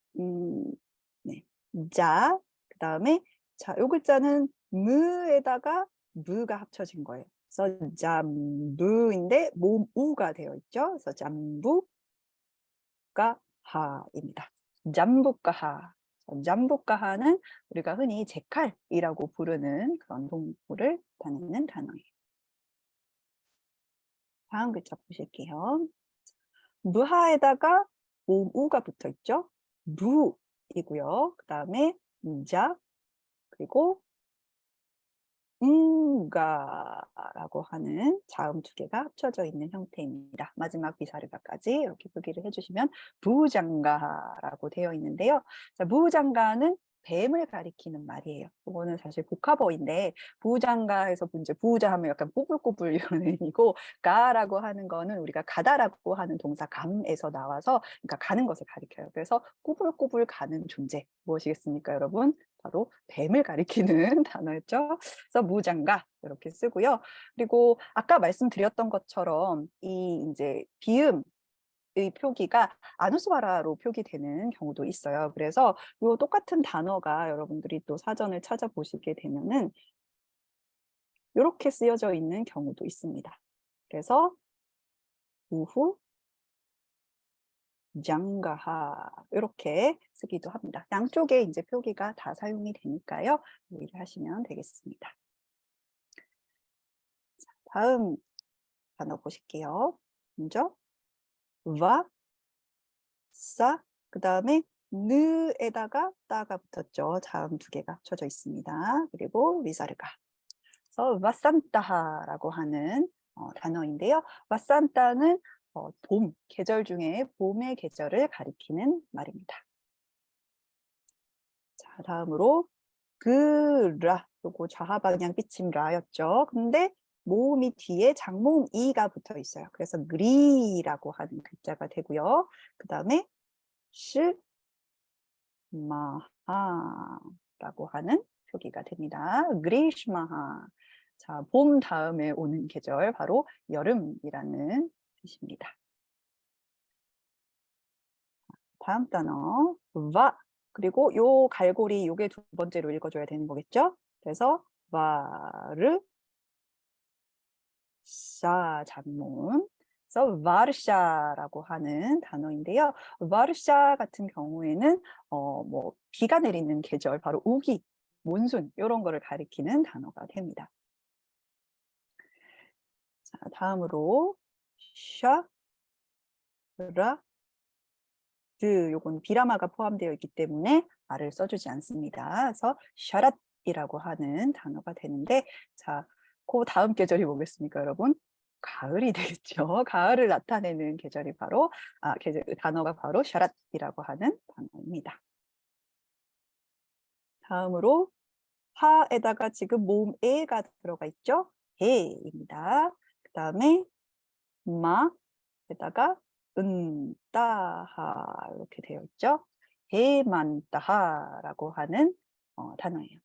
네. 자, 그다음에 자, 요 글자는 무에다가 무가 합쳐진 거예요. 그래서 잠부인데 모음 우가 되어 있죠. 그래서 잠부가하입니다. 잠부가하. 잠부가하는 우리가 흔히 제칼이라고 부르는 그런 동물을 나타내는 단어예요. 다음 글자 보실게요. 무하에다가 모음 우가 붙어 있죠. 무이고요. 그다음에 자 그리고 가라고 하는 자음 두 개가 합쳐져 있는 형태입니다. 마지막 비사르가까지 이렇게 표기를 해주시면 부장가라고 되어 있는데요. 자, 부장가는 뱀을 가리키는 말이에요. 이거는 사실 복합어인데 부장가에서 이제 부자 하면 약간 꼬불꼬불 이런 의미고 가라고 하는 거는 우리가 가다라고 하는 동사 감에서 나와서 그러니까 가는 것을 가리켜요. 그래서 꼬불꼬불 가는 존재 무엇이겠습니까, 여러분? 바로 뱀을 가리키는 단어였죠. 그래서 무장가 이렇게 쓰고요. 그리고 아까 말씀드렸던 것처럼 이 이제 비음 의 표기가 아누스와라로 표기되는 경우도 있어요. 그래서 요 똑같은 단어가 여러분들이 또 사전을 찾아보시게 되면은 요렇게 쓰여져 있는 경우도 있습니다. 그래서 우후 장가하 요렇게 쓰기도 합니다. 양쪽에 이제 표기가 다 사용이 되니까요. 유의를 하시면 되겠습니다. 다음 단어 보실게요. 먼저 와, 싸, 그다음에 느에다가 따가 붙었죠. 자음 두 개가 합쳐져 있습니다. 그리고 위사르가. 그래서 와산타하라고 하는 단어인데요. 와산타는 봄, 계절 중에 봄의 계절을 가리키는 말입니다. 자, 다음으로 그라, 요거 좌하 방향 삐침 라였죠. 근데 모음이 뒤에 장모음 이가 붙어 있어요. 그래서 그리라고 하는 글자가 되고요. 그 다음에 마하라고 하는 표기가 됩니다. 그리시마하. 자, 봄 다음에 오는 계절 바로 여름이라는 뜻입니다. 다음 단어 와, 그리고 요 갈고리 요게 두 번째로 읽어줘야 되는 거겠죠? 그래서 와르 샤 장문. 그래서 와르샤라고 하는 단어인데요. 와르샤 같은 경우에는 뭐 비가 내리는 계절, 바로 우기, 몬순 이런 거를 가리키는 단어가 됩니다. 자, 다음으로 샤, 라, 드 요건 비라마가 포함되어 있기 때문에 말을 써주지 않습니다. 그래서 샤랏이라고 하는 단어가 되는데 자, 그 다음 계절이 뭐겠습니까, 여러분? 가을이 되겠죠. 가을을 나타내는 계절이 바로 단어가 바로 샤랏이라고 하는 단어입니다. 다음으로 하에다가 지금 모음 에가 들어가 있죠. 해입니다. 그 다음에 마에다가 따하 이렇게 되어 있죠. 해만따하라고 하는 단어예요.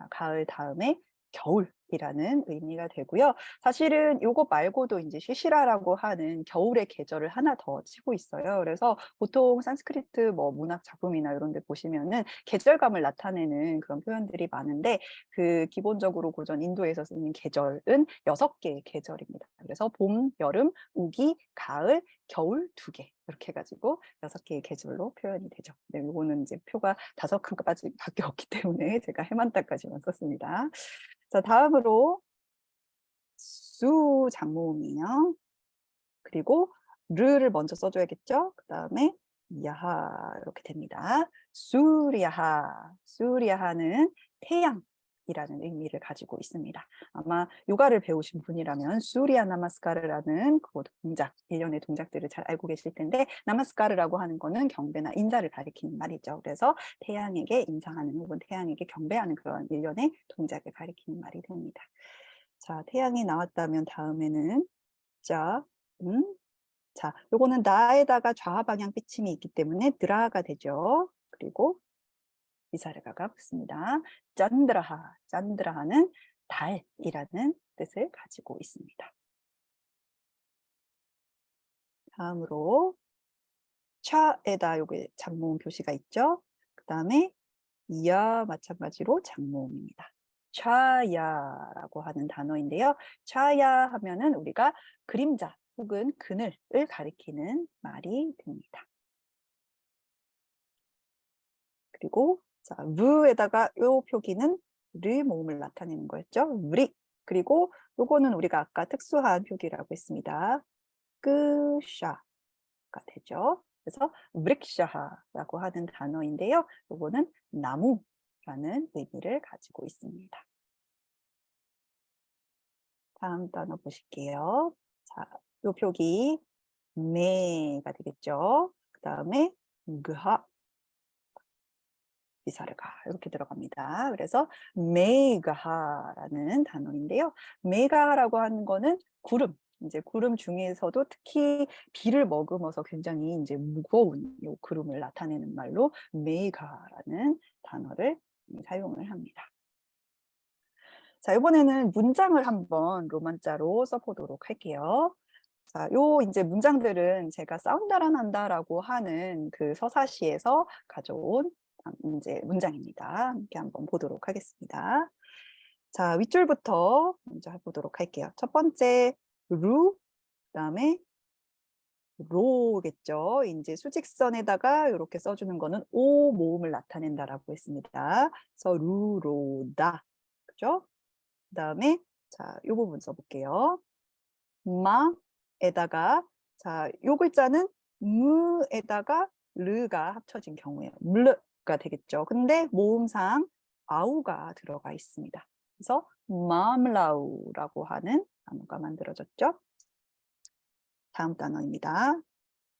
가을 다음에 겨울이라는 의미가 되고요. 사실은 요거 말고도 이제 시시라라고 하는 겨울의 계절을 하나 더 치고 있어요. 그래서 보통 산스크리트 뭐 문학 작품이나 이런 데 보시면은 계절감을 나타내는 그런 표현들이 많은데 그 기본적으로 고전 인도에서 쓰는 계절은 6개의 계절입니다. 그래서 봄, 여름, 우기, 가을, 겨울 2개 이렇게 해 가지고 6개의 계절로 표현이 되죠. 네, 요거는 이제 표가 5칸까지 밖에 없기 때문에 제가 해만따까지만 썼습니다. 자, 다음으로 수 장모음이에요. 그리고 르를 먼저 써줘야겠죠. 그 다음에 야하 이렇게 됩니다. 수리야하, 수리야하는 태양이라는 의미를 가지고 있습니다. 아마 요가를 배우신 분이라면 수리야 나마스카르라는 그 동작, 일련의 동작들을 잘 알고 계실 텐데 나마스카르라고 하는 거는 경배나 인사를 가리키는 말이죠. 그래서 태양에게 인사하는 혹은 태양에게 경배하는 그런 일련의 동작을 가리키는 말이 됩니다. 자, 태양이 나왔다면 다음에는 자, 자, 요거는 나에다가 좌하 방향 삐침이 있기 때문에 드라가 되죠. 그리고 위사르가가 붙습니다. 짠드라하, 짠드라하는 달이라는 뜻을 가지고 있습니다. 다음으로 차에다 요게 장모음 표시가 있죠. 그 다음에 야 마찬가지로 장모음입니다. 차야라고 하는 단어인데요. 차야 하면은 우리가 그림자 혹은 그늘을 가리키는 말이 됩니다. 그리고 자, 루에다가 요 표기는 르 모음을 나타내는 거였죠. 리. 그리고 요거는 우리가 아까 특수한 표기라고 했습니다. 끄샤가 되죠. 그래서 브릭샤하라고 하는 단어인데요. 요거는 나무라는 의미를 가지고 있습니다. 다음 단어 보실게요. 자, 요 표기 메가 되겠죠. 그 다음에 그하 이사를 가 이렇게 들어갑니다. 그래서 메가하라는 단어인데요. 메가라고 하는 거는 구름, 이제 구름 중에서도 특히 비를 머금어서 굉장히 이제 무거운 요 구름을 나타내는 말로 메가라는 단어를 사용을 합니다. 자, 이번에는 문장을 한번 로만자로 써보도록 할게요. 자, 요 이제 문장들은 제가 싸운다라 난다라고 하는 그 서사시에서 가져온 이제 문장입니다. 함께 한번 보도록 하겠습니다. 자, 윗줄부터 먼저 해보도록 할게요. 첫 번째 루, 그다음에 로겠죠. 이제 수직선에다가 이렇게 써주는 거는 오 모음을 나타낸다라고 했습니다. 그래서 루로다, 그죠? 그다음에 자, 요 부분 써볼게요. 마에다가 자, 요 글자는 무에다가 르가 합쳐진 경우에요. 물르가 되겠죠. 근데 모음상 아우가 들어가 있습니다. 그래서 맘라우라고 하는 단어가 만들어졌죠. 다음 단어입니다.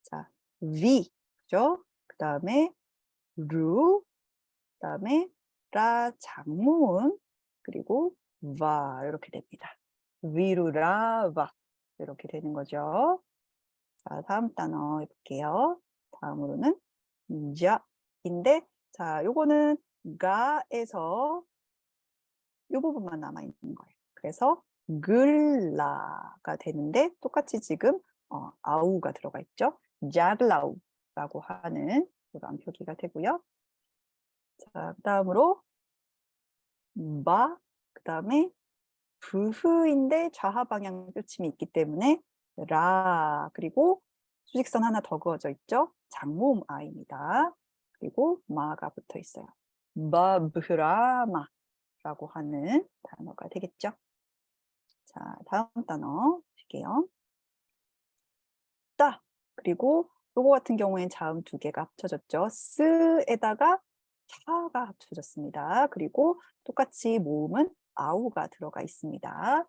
자, 위, 그죠? 그다음에 루, 그다음에 라 장모음, 그리고 와 이렇게 됩니다. 위루라와 이렇게 되는 거죠. 자, 다음 단어 해볼게요. 다음으로는 자인데, 자, 요거는 가에서 요 부분만 남아 있는 거예요. 그래서 글라가 되는데 똑같이 지금 아우가 들어가 있죠. 자글라우라고 하는 그런 표기가 되고요. 자, 그다음으로 마, 그다음에 부흐인데 좌하 방향 뾰침이 있기 때문에 라, 그리고 수직선 하나 더 그어져 있죠. 장모음 아입니다. 그리고 마가 붙어 있어요. 마브라마라고 하는 단어가 되겠죠. 자, 다음 단어 볼게요. 따, 그리고 요거 같은 경우엔 자음 두 개가 합쳐졌죠. 스에다가 차가 합쳐졌습니다. 그리고 똑같이 모음은 아우가 들어가 있습니다.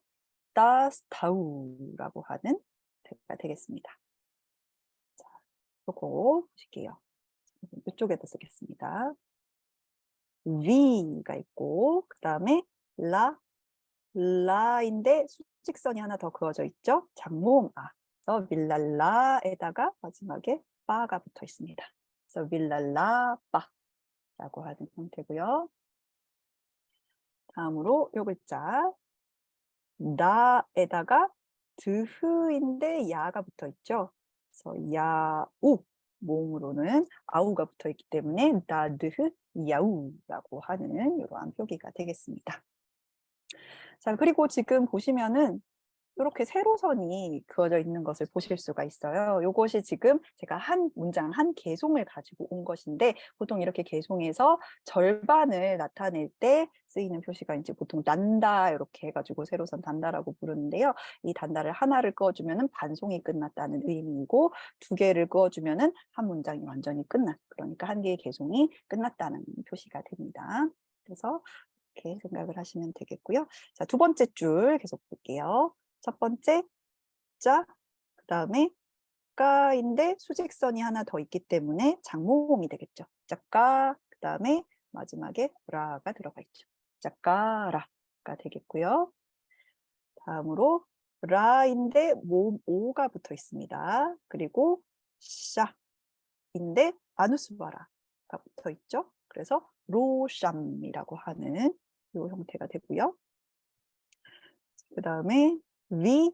따스타우라고 하는 대가 되겠습니다. 자, 요거 보실게요. 이쪽에다 쓰겠습니다. 위가 있고, 그 다음에 라인데 수직선이 하나 더 그어져 있죠. 장모음 아. 그래서 밀랄라에다가 마지막에 바가 붙어 있습니다. 그래서 밀랄라바라고 하는 형태고요. 다음으로 요 글자 나에다가 드흐인데 야가 붙어 있죠. 그래서 야우 모음으로는 아우가 붙어 있기 때문에 나드흐 야우라고 하는 이러한 표기가 되겠습니다. 자, 그리고 지금 보시면은 이렇게 세로선이 그어져 있는 것을 보실 수가 있어요. 요것이 지금 제가 한 문장, 한 개송을 가지고 온 것인데, 보통 이렇게 개송해서 절반을 나타낼 때 쓰이는 표시가 이제 보통 단다 이렇게 해가지고 세로선 단다라고 부르는데요. 이 단다를 하나를 그어주면은 반송이 끝났다는 의미이고, 두 개를 그어주면은 한 문장이 완전히 끝난, 그러니까 한 개의 개송이 끝났다는 표시가 됩니다. 그래서 이렇게 생각을 하시면 되겠고요. 자, 두 번째 줄 계속 볼게요. 첫 번째 자, 그다음에 까인데 수직선이 하나 더 있기 때문에 장모음이 되겠죠. 짜까, 그다음에 마지막에 라가 들어가 있죠. 짜까라가 되겠고요. 다음으로 라인데 모음 오가 붙어 있습니다. 그리고 샤인데 아누스바라가 붙어 있죠. 그래서 로샴이라고 하는 이 형태가 되고요. 그다음에 위,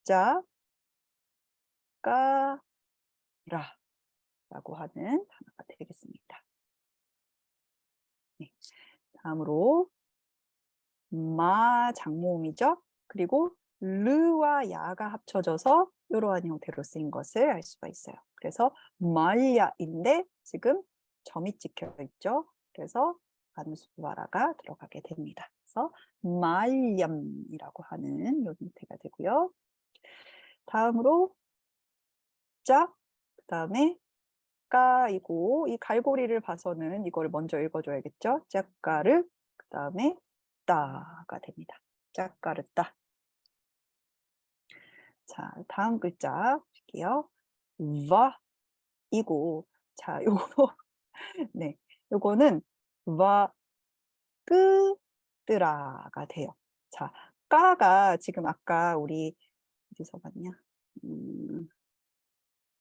자, 까, 라고 하는 단어가 되겠습니다. 네. 다음으로 마 장모음이죠. 그리고 르와 야가 합쳐져서 이러한 형태로 쓰인 것을 알 수가 있어요. 그래서 말야인데 지금 점이 찍혀 있죠. 그래서 가누스바라가 들어가게 됩니다. 그래서 말얌이라고 하는 요 형태가 되고요. 다음으로 자, 그다음에 까이고 이 갈고리를 봐서는 이걸 먼저 읽어줘야겠죠. 짝가르, 그다음에 따가 됩니다. 짝가르따. 자, 다음 글자 볼게요. 와 이고 자, 요거 네. 요거는 와, 끄뜨라가 돼요. 자, 까가 지금 아까 우리 어디서 봤냐?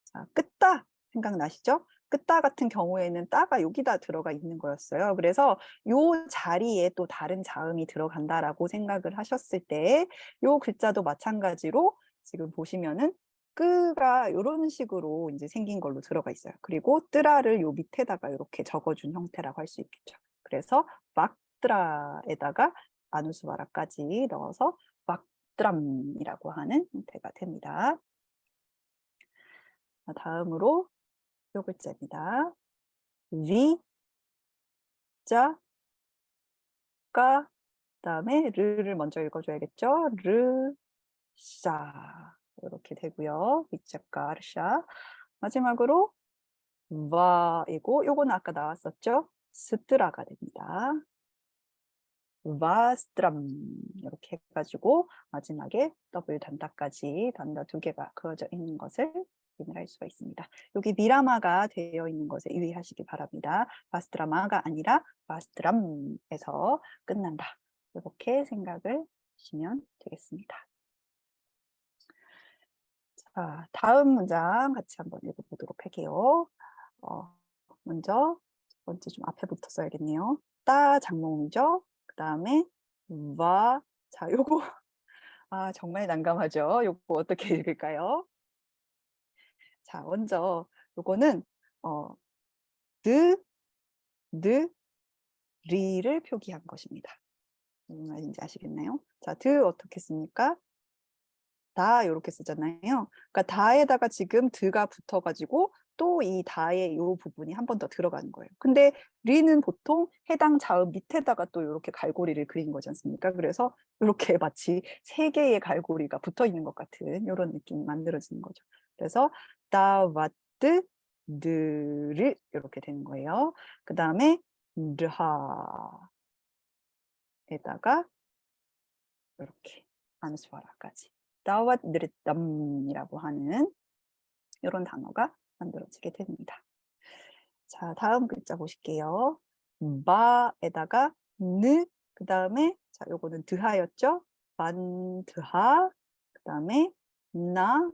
자, 끄다 생각나시죠? 끄다 같은 경우에는 따가 여기다 들어가 있는 거였어요. 그래서 요 자리에 또 다른 자음이 들어간다라고 생각을 하셨을 때 요 글자도 마찬가지로 지금 보시면은 끄가 요런 식으로 이제 생긴 걸로 들어가 있어요. 그리고 뜨라를 요 밑에다가 이렇게 적어준 형태라고 할 수 있겠죠. 그래서 막드라에다가 아누스바라까지 넣어서 막드람이라고 하는 형태가 됩니다. 다음으로 요 글자입니다. 위, 자, 까, 그다음에 르를 먼저 읽어줘야겠죠. 르, 샤 이렇게 되고요. 위자까 르샤. 마지막으로 와이고 요거는 아까 나왔었죠. 스트라가 됩니다. 와스트람 이렇게 해가지고 마지막에 W 단다까지 단다 2개가 그어져 있는 것을 확인할 수가 있습니다. 여기 미라마가 되어 있는 것에 유의하시기 바랍니다. 바스트라마가 아니라 바스트람에서 끝난다. 이렇게 생각을 하시면 되겠습니다. 자, 다음 문장 같이 한번 읽어보도록 할게요. 먼저 첫 번째 좀 앞에부터 써야겠네요. 따 장모음이죠. 그 다음에 와. 자, 요거 정말 난감하죠. 요거 어떻게 읽을까요? 자, 먼저 요거는 드, 느, 리를 표기한 것입니다. 무슨 말인지 아시겠나요? 자, 드 어떻게 씁니까? 다 요렇게 쓰잖아요. 그러니까 다에다가 지금 드가 붙어 가지고 또 이 다의 요 부분이 한 번 더 들어가는 거예요. 근데 리는 보통 해당 자음 밑에다가 또 요렇게 갈고리를 그린 거지 않습니까? 그래서 요렇게 마치 3개의 갈고리가 붙어 있는 것 같은 요런 느낌이 만들어지는 거죠. 그래서 따와뜨 느를 요렇게 되는 거예요. 그다음에 르하에다가 요렇게 아누스와라까지 따왓 느릿담이라고 하는 요런 단어가 만들어지게 됩니다. 자, 다음 글자 보실게요. 바에다가 느 그다음에 자, 요거는 드하였죠? 반드하 그다음에 나,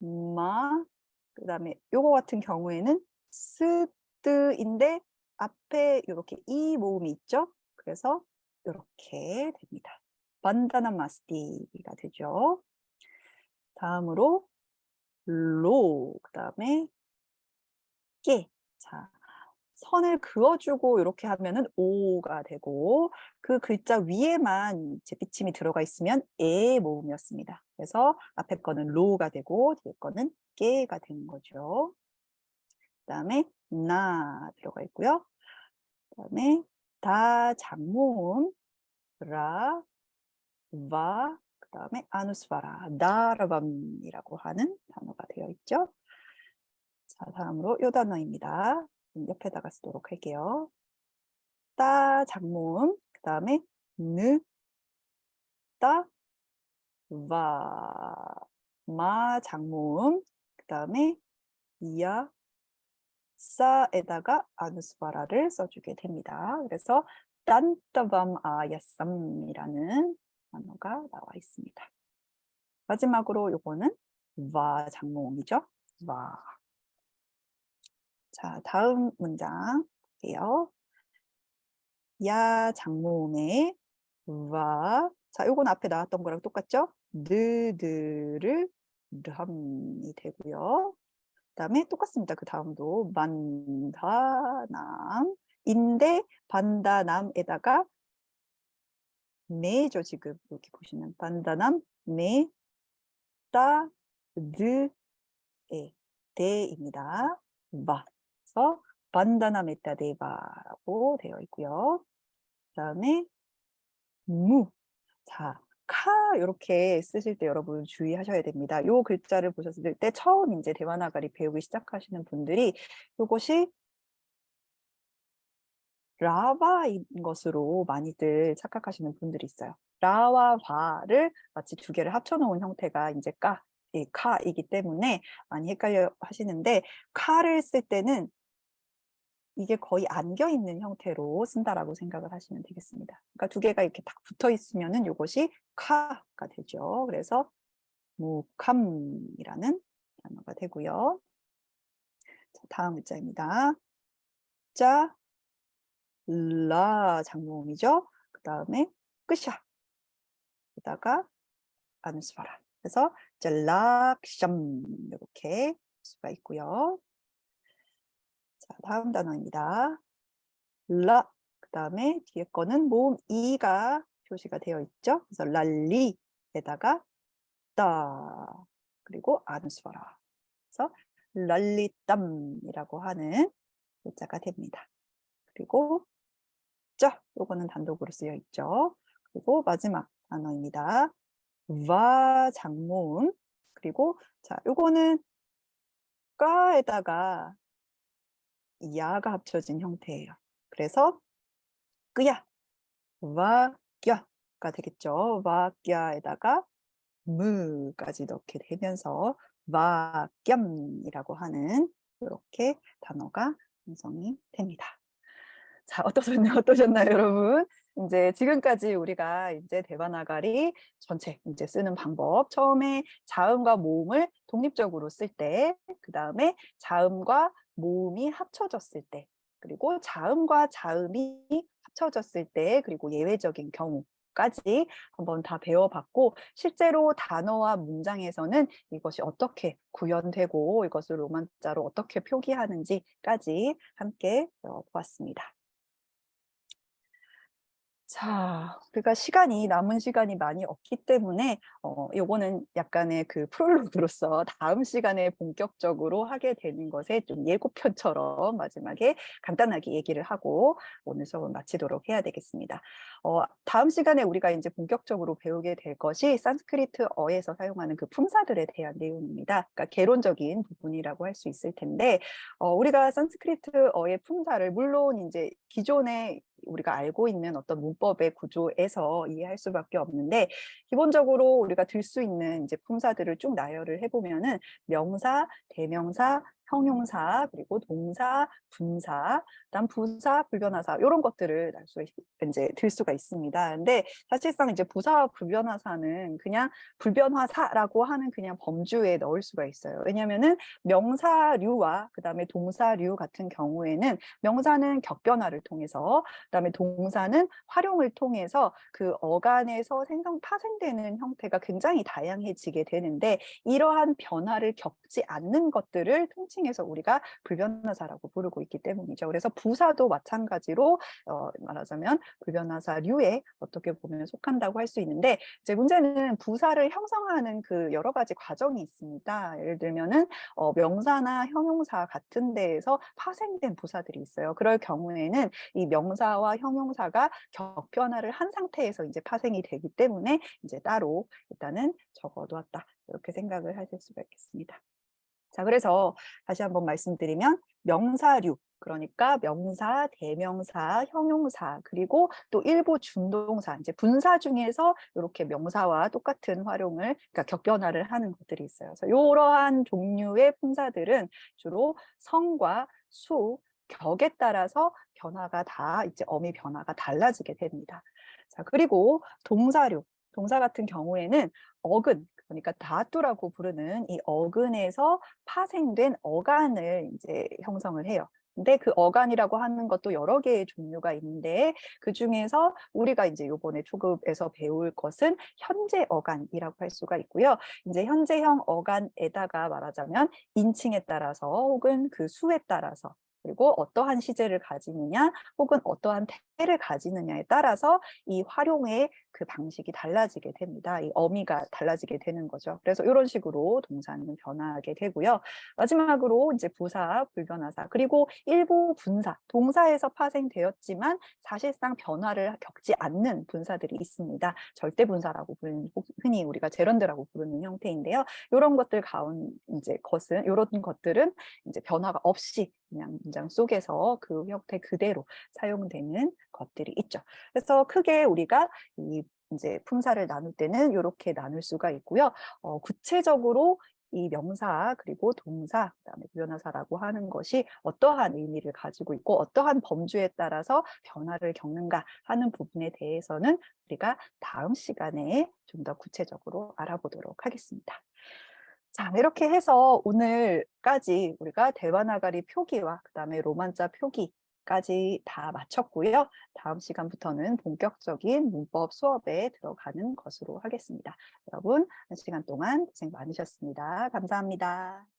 마 그다음에 요거 같은 경우에는 스뜨인데 앞에 요렇게 이 모음이 있죠? 그래서 요렇게 됩니다. 반다나 마스티가 되죠. 다음으로 그다음에 깨. 자, 선을 그어주고 이렇게 하면은 오가 되고 그 글자 위에만 이제 비침이 들어가 있으면 에 모음이었습니다. 그래서 앞에 거는 로가 되고 뒤에 거는 깨가 되는 거죠. 그다음에 나 들어가 있고요. 그다음에 다 장모음 라, 와, 그다음에 아누스바라, 다라밤이라고 하는 단어가 되어 있죠. 자, 다음으로 요 단어입니다. 옆에다가 쓰도록 할게요. 따 장모음, 그다음에 느, 따, 와, 마 장모음, 그다음에 이야, 싸에다가 아누스바라를 써주게 됩니다. 그래서 딴따밤 아야쌈이라는 단어가 나와 있습니다. 마지막으로 요거는 와 장모음이죠. 와. 자, 다음 문장 볼게요. 야 장모음에 와. 자, 요건 앞에 나왔던 거랑 똑같죠? 느드를 르함이 되고요. 그다음에 똑같습니다. 그다음도 만다남인데 반다남에다가 네죠. 지금 여기 보시면 반다남 네 따 드 에 데입니다. 바. 그래서 반다나 메타데바라고 되어 있고요. 그다음에 무. 자, 카 요렇게 쓰실 때 여러분 주의하셔야 됩니다. 요 글자를 보셨을 때 처음 인제 대화나가리 배우기 시작하시는 분들이 요것이 라바인 것으로 많이들 착각하시는 분들이 있어요. 라와 바를 마치 2개를 합쳐 놓은 형태가 인제 카이기 때문에 많이 헷갈려 하시는데 카를 쓸 때는 이게 거의 안겨 있는 형태로 쓴다라고 생각을 하시면 되겠습니다. 그러니까 두 개가 이렇게 딱 붙어 있으면은 요것이 카가 되죠. 그래서 무캄이라는 단어가 되고요. 자, 다음 글자입니다. 자, 라 장모음이죠. 그 다음에 끝이야. 여기다가 아누스바라. 그래서 락샴 이렇게 수가 있고요. 자, 다음 단어입니다. 라. 그 다음에 뒤에 거는 모음 이가 표시가 되어 있죠. 그래서 랄리에다가 따 그리고 아누스바라. 그래서 랄리땀이라고 하는 글자가 됩니다. 그리고 짜 요거는 단독으로 쓰여 있죠. 그리고 마지막 단어입니다. 와 장모음 그리고 자 요거는 까에다가 야가 합쳐진 형태예요. 그래서 끄야 와 꺄가 되겠죠. 와 꺄에다가 무까지 넣게 되면서 와꺄이라고 하는 이렇게 단어가 형성이 됩니다. 자, 어떠셨나요, 여러분? 이제 지금까지 우리가 이제 대바나가리 전체 이제 쓰는 방법. 처음에 자음과 모음을 독립적으로 쓸 때, 그 다음에 자음과 모음이 합쳐졌을 때, 그리고 자음과 자음이 합쳐졌을 때, 그리고 예외적인 경우까지 한번 다 배워봤고, 실제로 단어와 문장에서는 이것이 어떻게 구현되고 이것을 로만자로 어떻게 표기하는지까지 함께 보았습니다. 자, 우리가 남은 시간이 많이 없기 때문에 요거는 약간의 그 프롤로그로서 다음 시간에 본격적으로 하게 되는 것에 좀 예고편처럼 마지막에 간단하게 얘기를 하고 오늘 수업을 마치도록 해야 되겠습니다. 다음 시간에 우리가 이제 본격적으로 배우게 될 것이 산스크리트어에서 사용하는 그 품사들에 대한 내용입니다. 그러니까 개론적인 부분이라고 할 수 있을 텐데 우리가 산스크리트어의 품사를 물론 이제 기존에 우리가 알고 있는 어떤 문법의 구조에서 이해할 수밖에 없는데 기본적으로 우리가 들 수 있는 이제 품사들을 쭉 나열을 해보면은 명사, 대명사, 형용사, 그리고 동사, 분사, 그다음 부사, 불변하사 이런 것들을 이제 들 수가 있습니다. 근데 사실상 이제 부사와 불변하사는 그냥 불변화사라고 하는 그냥 범주에 넣을 수가 있어요. 왜냐하면은 명사류와 그다음에 동사류 같은 경우에는 명사는 격변화를 통해서 그다음에 동사는 활용을 통해서 그 어간에서 파생되는 형태가 굉장히 다양해지게 되는데 이러한 변화를 겪지 않는 것들을 통칭해서 우리가 불변화사라고 부르고 있기 때문이죠. 그래서 부사도 마찬가지로 말하자면 불변화사류에 어떻게 보면 속한다고 할 수 있는데 이제 문제는 부사를 형성하는 그 여러 가지 과정이 있습니다. 예를 들면은 명사나 형용사 같은 데에서 파생된 부사들이 있어요. 그럴 경우에는 이 명사와 형용사가 격변화를 한 상태에서 이제 파생이 되기 때문에 이제 따로 일단은 적어두었다. 이렇게 생각을 하실 수가 있겠습니다. 자, 그래서 다시 한번 말씀드리면 명사류, 그러니까 명사, 대명사, 형용사, 그리고 또 일부 준동사, 이제 분사 중에서 이렇게 명사와 똑같은 활용을, 그러니까 격변화를 하는 것들이 있어요. 그래서 이러한 종류의 품사들은 주로 성과 수, 격에 따라서 이제 어미 변화가 달라지게 됩니다. 자, 그리고 동사류, 동사 같은 경우에는 어근, 그러니까 다투라고 부르는 이 어근에서 파생된 어간을 이제 형성을 해요. 근데 그 어간이라고 하는 것도 여러 개의 종류가 있는데 그 중에서 우리가 이제 요번에 초급에서 배울 것은 현재 어간이라고 할 수가 있고요. 이제 현재형 어간에다가 말하자면 인칭에 따라서 혹은 그 수에 따라서 그리고 어떠한 시제를 가지느냐 혹은 어떠한 태를 가지느냐에 따라서 이 활용의 그 방식이 달라지게 됩니다. 이 어미가 달라지게 되는 거죠. 그래서 이런 식으로 동사는 변화하게 되고요. 마지막으로 이제 부사, 불변화사, 그리고 일부 분사, 동사에서 파생되었지만 사실상 변화를 겪지 않는 분사들이 있습니다. 절대 분사라고 부르는, 흔히 우리가 제런드라고 부르는 형태인데요. 이런 것들 이런 것들은 이제 변화가 없이 그냥 문장 속에서 그 형태 그대로 사용되는 것들이 있죠. 그래서 크게 우리가 이제 품사를 나눌 때는 이렇게 나눌 수가 있고요. 구체적으로 이 명사 그리고 동사 그다음에 부연하사라고 하는 것이 어떠한 의미를 가지고 있고 어떠한 범주에 따라서 변화를 겪는가 하는 부분에 대해서는 우리가 다음 시간에 좀 더 구체적으로 알아보도록 하겠습니다. 자, 이렇게 해서 오늘까지 우리가 데바나가리 표기와 그다음에 로만자 표기까지 다 마쳤고요. 다음 시간부터는 본격적인 문법 수업에 들어가는 것으로 하겠습니다. 여러분, 한 시간 동안 고생 많으셨습니다. 감사합니다.